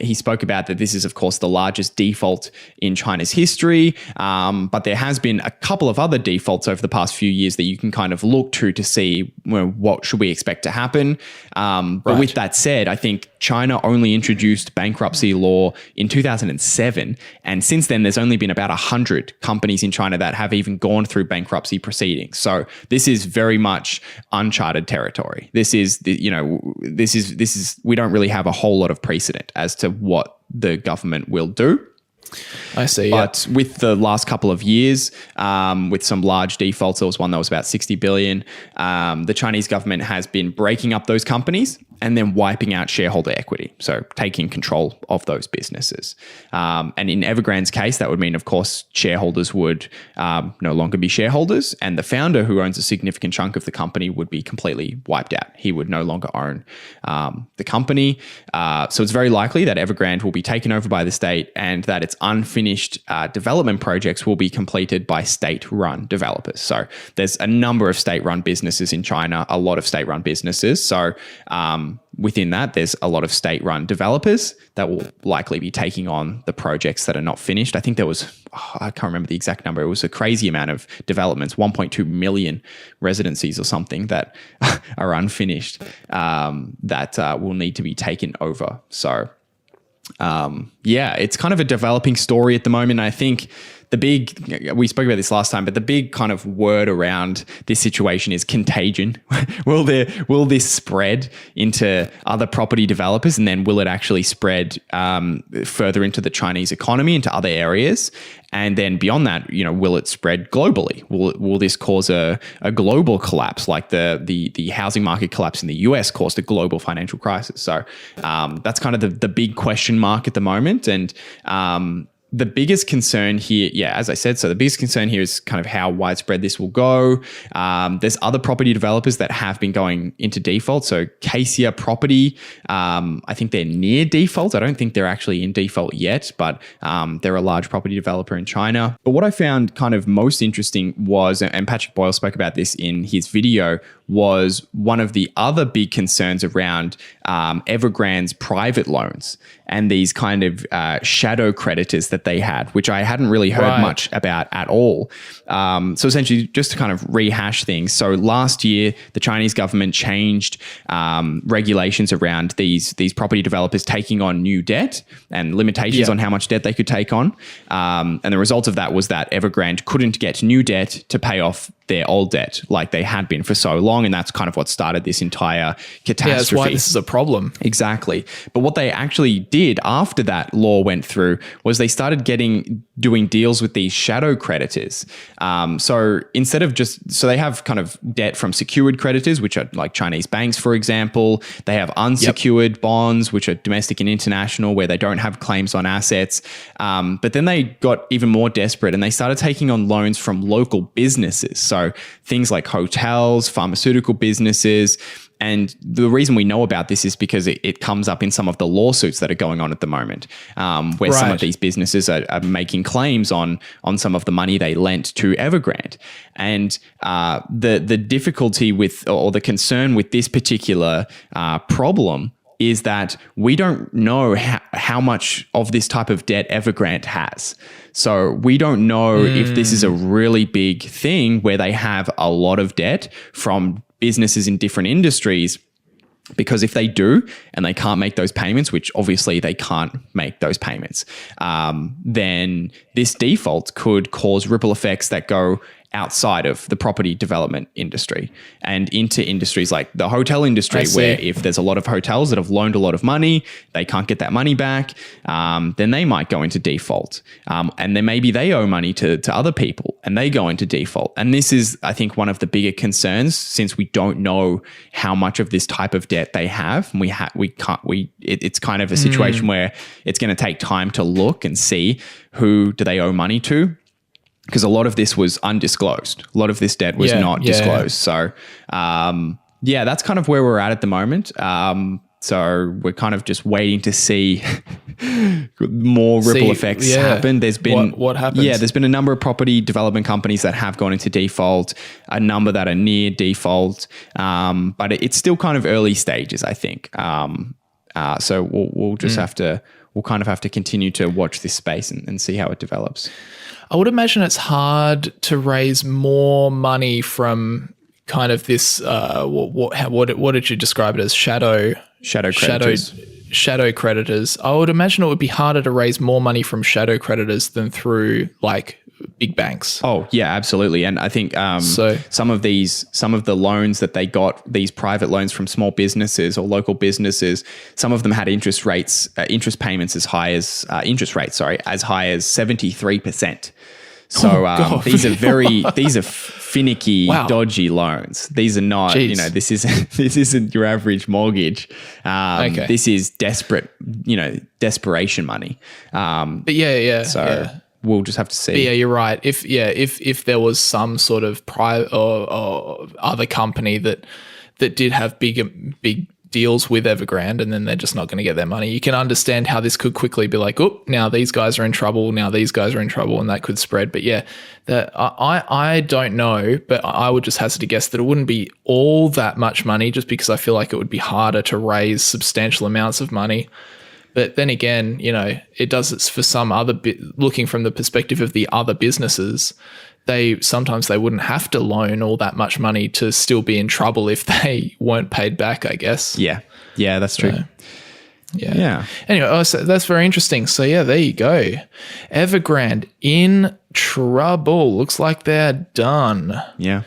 He spoke about that this is, of course, the largest default in China's history, but there has been a couple of other defaults over the past few years that you can kind of look to see what should we expect to happen. But with that said, I think China only introduced bankruptcy law in 2007, and since then there's only been about 100 companies in China that have even gone through bankruptcy proceedings. So this is very much uncharted territory. This is we don't really have a whole lot of precedent as to what the government will do. I see. But with the last couple of years, with some large defaults, there was one that was about 60 billion. The Chinese government has been breaking up those companies and then wiping out shareholder equity. So taking control of those businesses. And in Evergrande's case, that would mean, of course, shareholders would no longer be shareholders. And the founder, who owns a significant chunk of the company, would be completely wiped out. He would no longer own the company. So it's very likely that Evergrande will be taken over by the state and that its unfinished development projects will be completed by state-run developers. So there's a number of state-run businesses in China, a lot of state-run businesses. So within that, there's a lot of state-run developers that will likely be taking on the projects that are not finished. I think there was, I can't remember the exact number. It was a crazy amount of developments, 1.2 million residencies or something that are unfinished that will need to be taken over. So it's kind of a developing story at the moment. I think we spoke about this last time, but the big kind of word around this situation is contagion. Will this spread into other property developers, and then will it actually spread further into the Chinese economy, into other areas? And then beyond that, will it spread globally? Will this cause a global collapse, like the housing market collapse in the US caused a global financial crisis? So that's kind of the big question mark at the moment. And the biggest concern here, as I said, so the biggest concern here is kind of how widespread this will go. There's other property developers that have been going into default. So Cassia Property, I think they're near default. I don't think they're actually in default yet, but they're a large property developer in China. But what I found kind of most interesting was, and Patrick Boyle spoke about this in his video, was one of the other big concerns around Evergrande's private loans and these kind of shadow creditors that they had, which I hadn't really heard much about at all. So essentially, just to kind of rehash things. So last year, the Chinese government changed regulations around these property developers taking on new debt and limitations on how much debt they could take on. And the result of that was that Evergrande couldn't get new debt to pay off their old debt like they had been for so long. And that's kind of what started this entire catastrophe. Yeah, that's why this is a problem. Exactly. But what they actually did after that law went through was they started getting doing deals with these shadow creditors. So instead of so they have kind of debt from secured creditors, which are like Chinese banks, for example. They have unsecured bonds, which are domestic and international, where they don't have claims on assets. But then they got even more desperate and they started taking on loans from local businesses. So things like hotels, pharmaceutical businesses. And the reason we know about this is because it comes up in some of the lawsuits that are going on at the moment, where some of these businesses are making claims on some of the money they lent to Evergrande. And the difficulty with, or the concern with this particular problem is that we don't know how much of this type of debt Evergrande has. So we don't know if this is a really big thing where they have a lot of debt from businesses in different industries, because if they do and they can't make those payments, which obviously they can't make those payments, then this default could cause ripple effects that go outside of the property development industry and into industries like the hotel industry, where if there's a lot of hotels that have loaned a lot of money, they can't get that money back, then they might go into default. And then maybe they owe money to other people and they go into default. And this is, I think, one of the bigger concerns, since we don't know how much of this type of debt they have. And it's kind of a situation where it's going to take time to look and see who do they owe money to. Because a lot of this was undisclosed. A lot of this debt was not disclosed. So, that's kind of where we're at the moment. So we're kind of just waiting to see more ripple effects happen. There's been what happens? Yeah, there's been a number of property development companies that have gone into default, a number that are near default, but it's still kind of early stages, I think. So we'll just we'll kind of have to continue to watch this space and see how it develops. I would imagine it's hard to raise more money from kind of this. What did you describe it as? Shadow creditors. Shadow creditors. I would imagine it would be harder to raise more money from shadow creditors than through like big banks. Oh yeah, absolutely. And I think some of the loans that they got, these private loans from small businesses or local businesses, some of them had interest payments as high as 73%. So these are finicky, dodgy loans. These are not, this isn't your average mortgage. This is desperation money. We'll just have to see. But yeah, you're right. If there was some sort of private or other company that did have big deals with Evergrande, and then they're just not going to get their money, you can understand how this could quickly be like, oh, now these guys are in trouble. Now these guys are in trouble, and that could spread. But yeah, I don't know, but I would just hazard to guess that it wouldn't be all that much money, just because I feel like it would be harder to raise substantial amounts of money. But then again, it does it for some other looking from the perspective of the other businesses. Sometimes they wouldn't have to loan all that much money to still be in trouble if they weren't paid back, I guess. Yeah, that's true. Yeah. Anyway, so that's very interesting. So yeah, there you go. Evergrande in trouble. Looks like they're done. Yeah.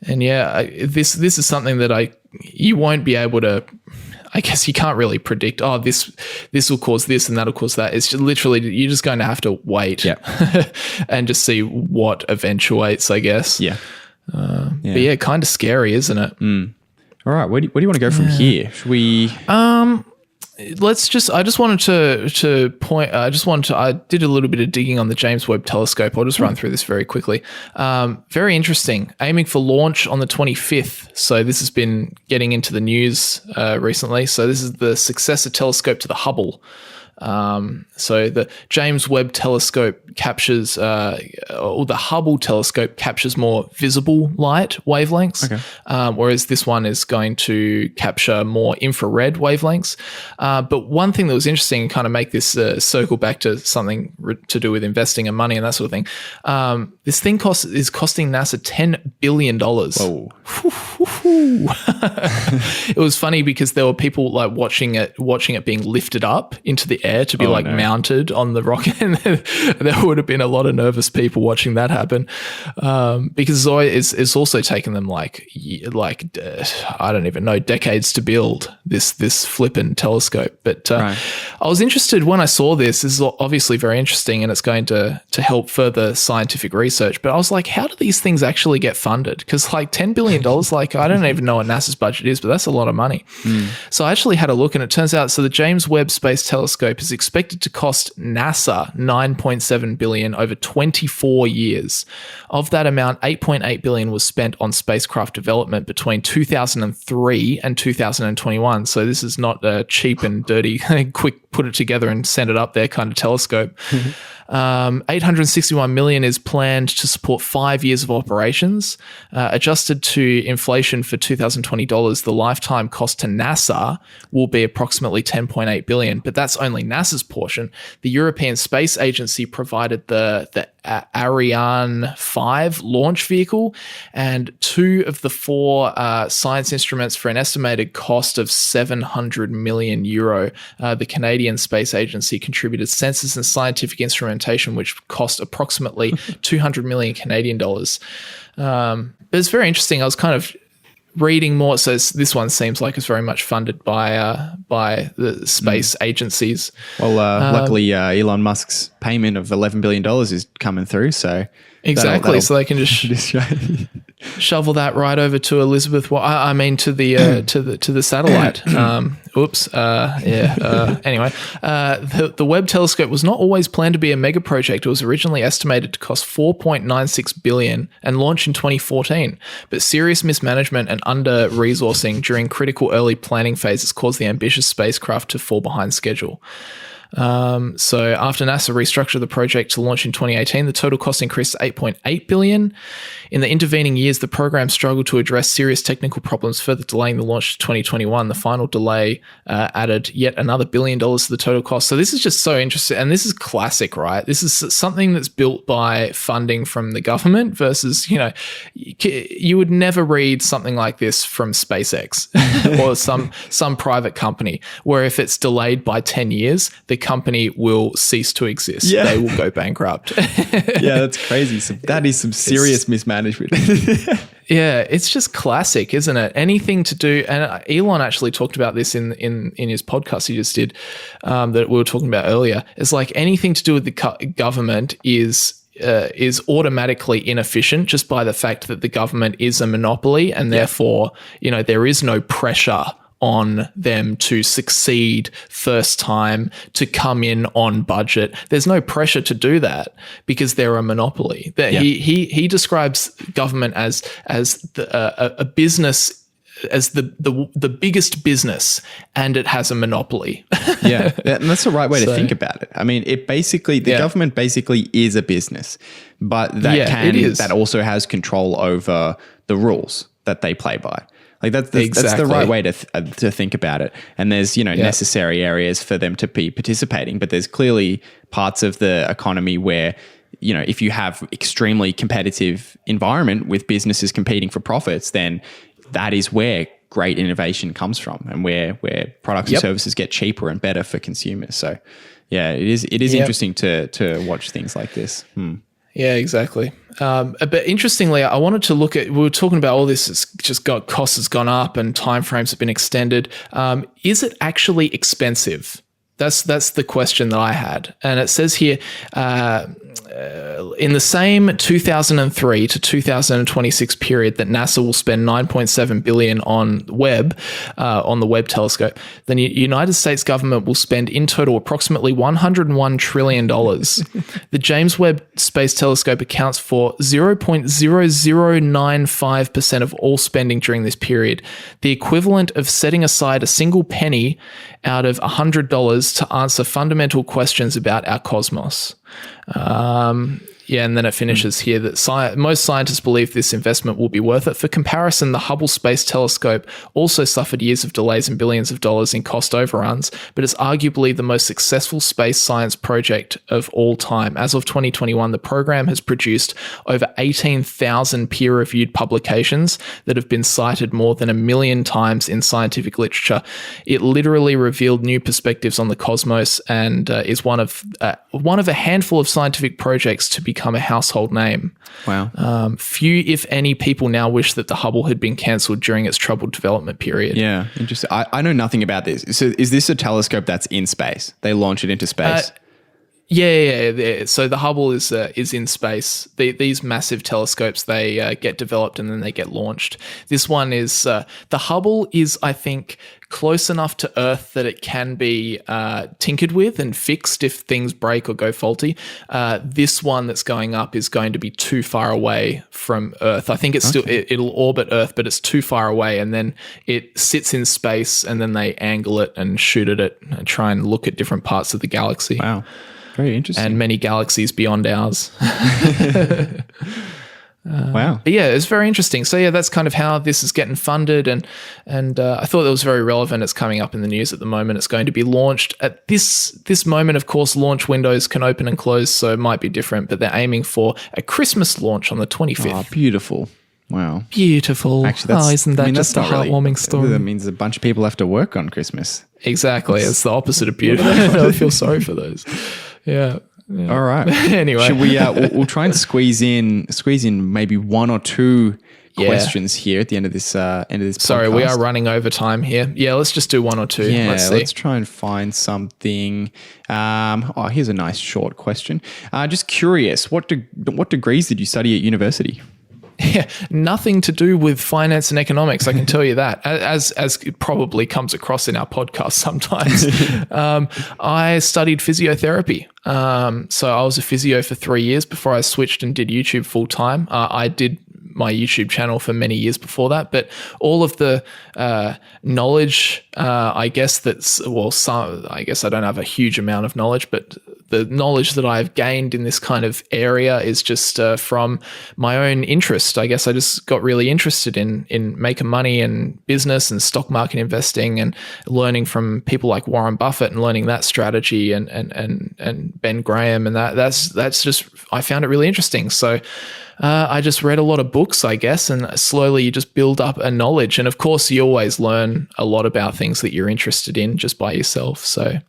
And this is something that you won't be able to. I guess you can't really predict, this will cause this and that'll cause that. It's just literally, you're just going to have to wait and just see what eventuates, I guess. Yeah. But yeah, kind of scary, isn't it? All right. Where do you want to go from here? Should we? I did a little bit of digging on the James Webb Telescope. I'll just run through this very quickly. Very interesting. Aiming for launch on the 25th. So this has been getting into the news recently. So this is the successor telescope to the Hubble. So the James Webb Telescope captures, or the Hubble Telescope captures more visible light wavelengths, whereas this one is going to capture more infrared wavelengths. But one thing that was interesting, kind of make this circle back to something to do with investing and money and that sort of thing. This thing is costing NASA $10 billion. Whoa. It was funny because there were people like watching it being lifted up into the the air to be mounted on the rocket. And there would have been a lot of nervous people watching that happen, because it's also taken them I don't even know, decades to build this flippin' telescope. But I was interested when I saw this. This is obviously very interesting, and it's going to help further scientific research. But I was like, how do these things actually get funded? Because $10 billion, I don't even know what NASA's budget is, but that's a lot of money. So I actually had a look, and it turns out, so the James Webb Space Telescope is expected to cost NASA $9.7 billion over 24 years. Of that amount, $8.8 billion was spent on spacecraft development between 2003 and 2021. So this is not a cheap and dirty, quick put it together and send it up there kind of telescope. $861 million is planned to support 5 years of operations. Adjusted to inflation for 2020 dollars, the lifetime cost to NASA will be approximately $10.8 billion, but that's only NASA's portion. The European Space Agency provided the Ariane 5 launch vehicle and 2 of the 4 science instruments for an estimated cost of €700 million. The Canadian Space Agency contributed sensors and scientific instrumentation, which cost approximately 200 million Canadian dollars. But it's very interesting. I was kind of reading more. So this one seems like it's very much funded by the space agencies. Well, luckily, Elon Musk's payment of $11 billion is coming through. So exactly. So they can just shovel that right over to Elizabeth. Well, I mean to the satellite. Anyway, the Webb telescope was not always planned to be a mega project. It was originally estimated to cost $4.96 billion and launch in 2014. But serious mismanagement and under-resourcing during critical early planning phases caused the ambitious spacecraft to fall behind schedule. So after NASA restructured the project to launch in 2018, the total cost increased to $8.8 billion. In the intervening years, the program struggled to address serious technical problems, further delaying the launch to 2021. The final delay added yet another $1 billion to the total cost. So this is just so interesting. And this is classic, right? This is something that's built by funding from the government versus, you would never read something like this from SpaceX or some private company, where if it's delayed by 10 years, the company will cease to exist. Yeah. They will go bankrupt. Yeah, that's crazy. That is some serious mismanagement. Yeah, it's just classic, isn't it? Anything to do, and Elon actually talked about this in his podcast he just did, that we were talking about earlier. It's like anything to do with the government is automatically inefficient just by the fact that the government is a monopoly, and therefore, there is no pressure on them to succeed first time, to come in on budget. There's no pressure to do that because they're a monopoly. He describes government as a business, as the biggest business, and it has a monopoly. Yeah, and that's the right way to think about it. I mean, the government basically is a business, but that also has control over the rules that they play by. That's the right way to think about it. And there's, necessary areas for them to be participating, but there's clearly parts of the economy where, if you have extremely competitive environment with businesses competing for profits, then that is where great innovation comes from, and where products and services get cheaper and better for consumers. So yeah, it is interesting to watch things like this. Yeah, exactly. But interestingly, I wanted to look at, we were talking about all this, it's just costs has gone up and timeframes have been extended. Is it actually expensive? That's the question that I had. And it says here, in the same 2003 to 2026 period that NASA will spend $9.7 billion on Webb, on the Webb telescope, then the United States government will spend in total approximately $101 trillion. The James Webb Space Telescope accounts for 0.0095% of all spending during this period, the equivalent of setting aside a single penny out of $100 to answer fundamental questions about our cosmos. Yeah, and then it finishes here that most scientists believe this investment will be worth it. For comparison, the Hubble Space Telescope also suffered years of delays and billions of dollars in cost overruns, but is arguably the most successful space science project of all time. As of 2021, the program has produced over 18,000 peer-reviewed publications that have been cited more than 1 million times in scientific literature. It literally revealed new perspectives on the cosmos and is one of a handful of scientific projects to become a household name. Wow. Few, if any, people now wish that the Hubble had been cancelled during its troubled development period. Yeah, interesting. I know nothing about this. So is this a telescope that's in space? They launch it into space? Yeah. So the Hubble is in space. These massive telescopes, they get developed and then they get launched. This one is the Hubble is, I think, close enough to Earth that it can be tinkered with and fixed if things break or go faulty. This one that's going up is going to be too far away from Earth. I think it's still it'll orbit Earth, but it's too far away, and then it sits in space, and then they angle it and shoot at it and try and look at different parts of the galaxy. Wow. Very interesting. And many galaxies beyond ours. Wow. But yeah, it's very interesting. So yeah, that's kind of how this is getting funded, and I thought that was very relevant. It's coming up in the news at the moment. It's going to be launched at this moment. Of course, launch windows can open and close, so it might be different. But they're aiming for a Christmas launch on the 25th. Oh, beautiful. Wow. Beautiful. Actually, isn't that just a heartwarming story? That means a bunch of people have to work on Christmas. Exactly. It's the opposite of beautiful. I feel sorry for those. Yeah. All right. Anyway, should we? We'll try and squeeze in maybe one or two questions here at the end of this. Sorry, podcast. we are running over time here. Yeah, let's just do one or two. Yeah, let's see. Let's try and find something. Here's a nice short question. Just curious, what degrees did you study at university? Yeah, nothing to do with finance and economics, I can tell you that, as it probably comes across in our podcast sometimes. I studied physiotherapy. So I was a physio for 3 years before I switched and did YouTube full time. I did my YouTube channel for many years before that, but all of the knowledge, I guess I guess I don't have a huge amount of knowledge, but the knowledge that I've gained in this kind of area is just from my own interest. I guess I just got really interested in making money and business and stock market investing, and learning from people like Warren Buffett and learning that strategy and Ben Graham, and that's just, I found it really interesting. So I just read a lot of books, I guess, and slowly you just build up a knowledge. And of course, you always learn a lot about things that you're interested in just by yourself. So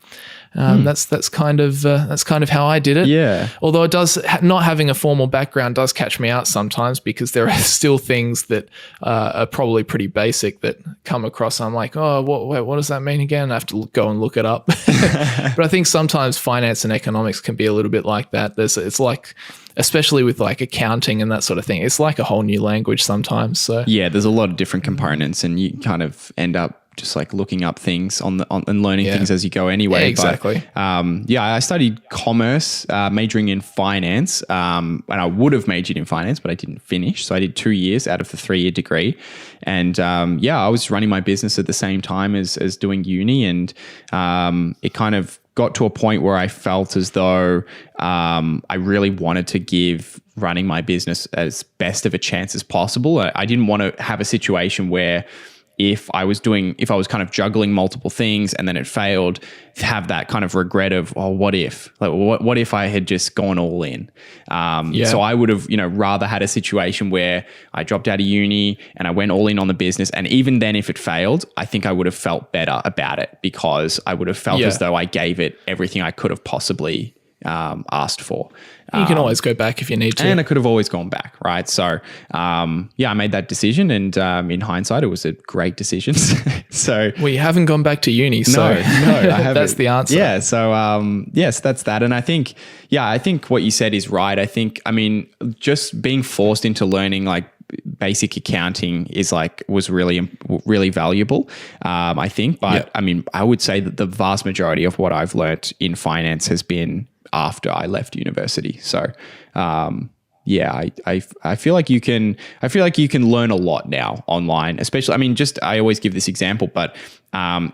that's kind of how I did it. Yeah. Although it does, not having a formal background does catch me out sometimes, because there are still things that are probably pretty basic that come across. I'm like, oh, what does that mean again? I have to go and look it up. But I think sometimes finance and economics can be a little bit like that. It's like, especially with like accounting and that sort of thing, it's like a whole new language sometimes. So yeah, there's a lot of different components, and you kind of end up just like looking up things and learning things as you go anyway. Yeah, exactly. But, I studied commerce, majoring in finance, and I would have majored in finance, but I didn't finish. So I did 2 years out of the 3-year degree. And I was running my business at the same time as doing uni, and it kind of got to a point where I felt as though I really wanted to give running my business as best of a chance as possible. I didn't want to have a situation where if I was kind of juggling multiple things and then it failed, have that kind of regret of, oh, what if? Like, what if I had just gone all in? So I would have, rather had a situation where I dropped out of uni and I went all in on the business. And even then, if it failed, I think I would have felt better about it, because I would have felt as though I gave it everything I could have possibly asked for. You can always go back if you need to. And I could have always gone back, right? So, I made that decision, and in hindsight, it was a great decision. So, well, you haven't gone back to uni, so no, I haven't. That's the answer. Yeah. So, yes, that's that. And I think what you said is right. Just being forced into learning like basic accounting was really, really valuable. I think, but I would say that the vast majority of what I've learnt in finance has been after I left university. So, yeah, I feel like you can learn a lot now online, especially, I mean, just, I always give this example, but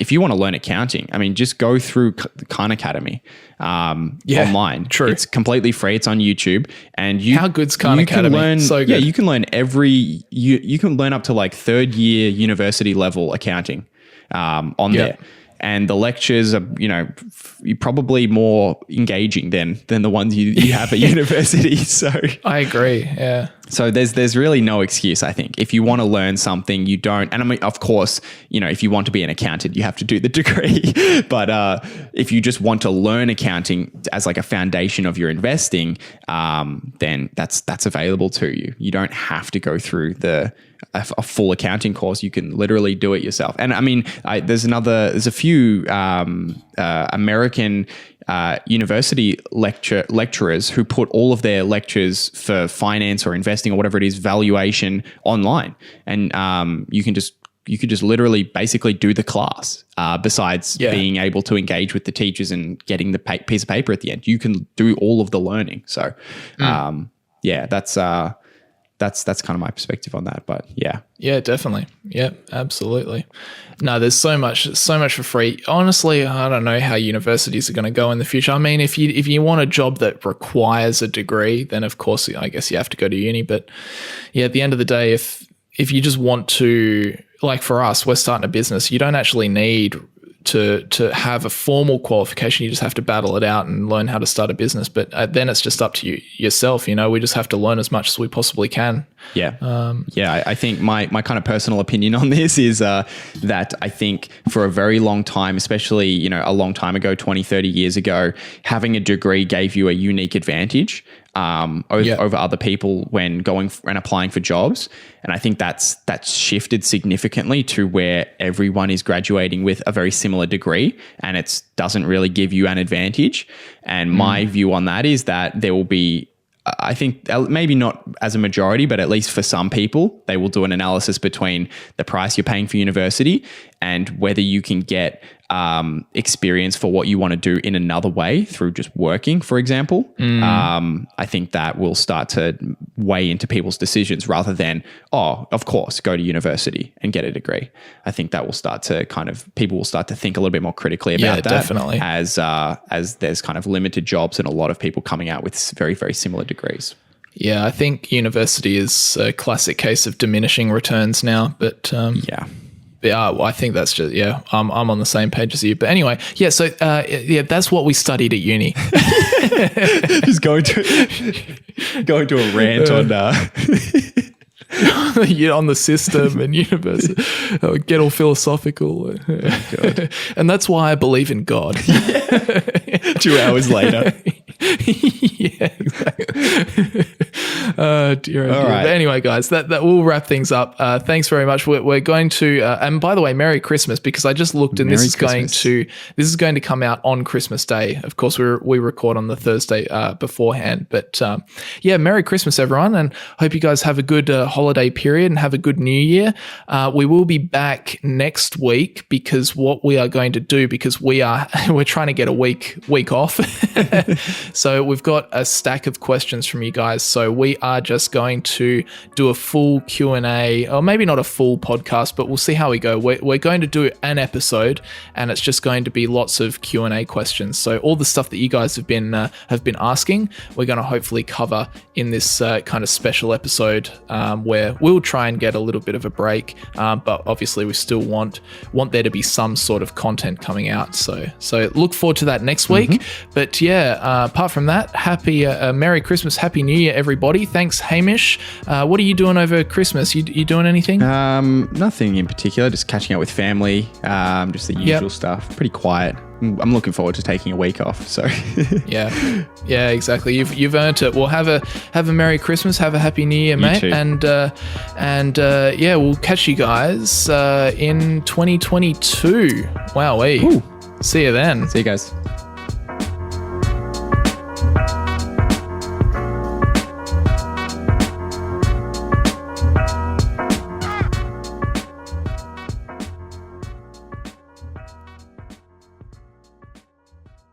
if you want to learn accounting, I mean, just go through the Khan Academy online. True. It's completely free. It's on YouTube, and how good's Khan Academy? So good. Yeah, you can learn you can learn up to like third year university level accounting on there. And the lectures are, probably more engaging than the ones you have at university. So I agree. Yeah. So there's really no excuse, I think. If you want to learn something, you don't. And I mean, of course, if you want to be an accountant, you have to do the degree. But if you just want to learn accounting as like a foundation of your investing, then that's available to you. You don't have to go through a full accounting course. You can literally do it yourself. And I mean, there's a few American university lecturers who put all of their lectures for finance or investing or whatever it is, valuation, online. And you can just literally basically do the class besides being able to engage with the teachers and getting the piece of paper at the end. You can do all of the learning. So that's kind of my perspective on that, but yeah. Yeah, definitely. Yeah, absolutely. No, there's so much for free. Honestly, I don't know how universities are going to go in the future. I mean, if you want a job that requires a degree, then of course, I guess you have to go to uni. But yeah, at the end of the day, if you just want to, like for us, we're starting a business, you don't actually need to have a formal qualification. You just have to battle it out and learn how to start a business. But then it's just up to yourself. We just have to learn as much as we possibly can. Yeah. I think my kind of personal opinion on this is that I think for a very long time, especially, a long time ago, 20, 30 years ago, having a degree gave you a unique advantage over other people when going and applying for jobs. And I think that's shifted significantly to where everyone is graduating with a very similar degree, and it doesn't really give you an advantage. And my view on that is that there will be, I think maybe not as a majority, but at least for some people, they will do an analysis between the price you're paying for university and whether you can get experience for what you want to do in another way through just working, for example. I think that will start to weigh into people's decisions rather than, of course, go to university and get a degree. I think that will start to people will start to think a little bit more critically about that. Definitely. As there's kind of limited jobs and a lot of people coming out with very, very similar degrees. Yeah, I think university is a classic case of diminishing returns now, but yeah, well, I think that's just, I'm on the same page as you. But anyway, so that's what we studied at uni. Just going to a rant on on the system and university. Get all philosophical. Oh, God. And that's why I believe in God. 2 hours later. Yeah, exactly. Dear. Right. But anyway, guys, that will wrap things up. Thanks very much. We're going to, and by the way, Merry Christmas, because I just looked and this is going to come out on Christmas Day. Of course, we record on the Thursday beforehand, but Merry Christmas, everyone, and hope you guys have a good holiday period and have a good New Year. We will be back next week because what we are going to do, because we're trying to get a week off. So we've got a stack of questions from you guys. So we are just going to do a full Q&A, or maybe not a full podcast, but we'll see how we go. We're going to do an episode, and it's just going to be lots of Q&A questions. So all the stuff that you guys have been asking, we're going to hopefully cover in this kind of special episode where we'll try and get a little bit of a break, but obviously we still want there to be some sort of content coming out. So look forward to that next week. But apart from that, happy Merry Christmas, Happy New Year, everybody. Thanks, Hamish. What are you doing over Christmas? You doing anything? Nothing in particular. Just catching up with family. Just the usual stuff. Pretty quiet. I'm looking forward to taking a week off. So yeah, exactly. You've earned it. Well, have a Merry Christmas. Have a Happy New Year, mate. You too. And we'll catch you guys in 2022. Wowee. See you then. See you guys.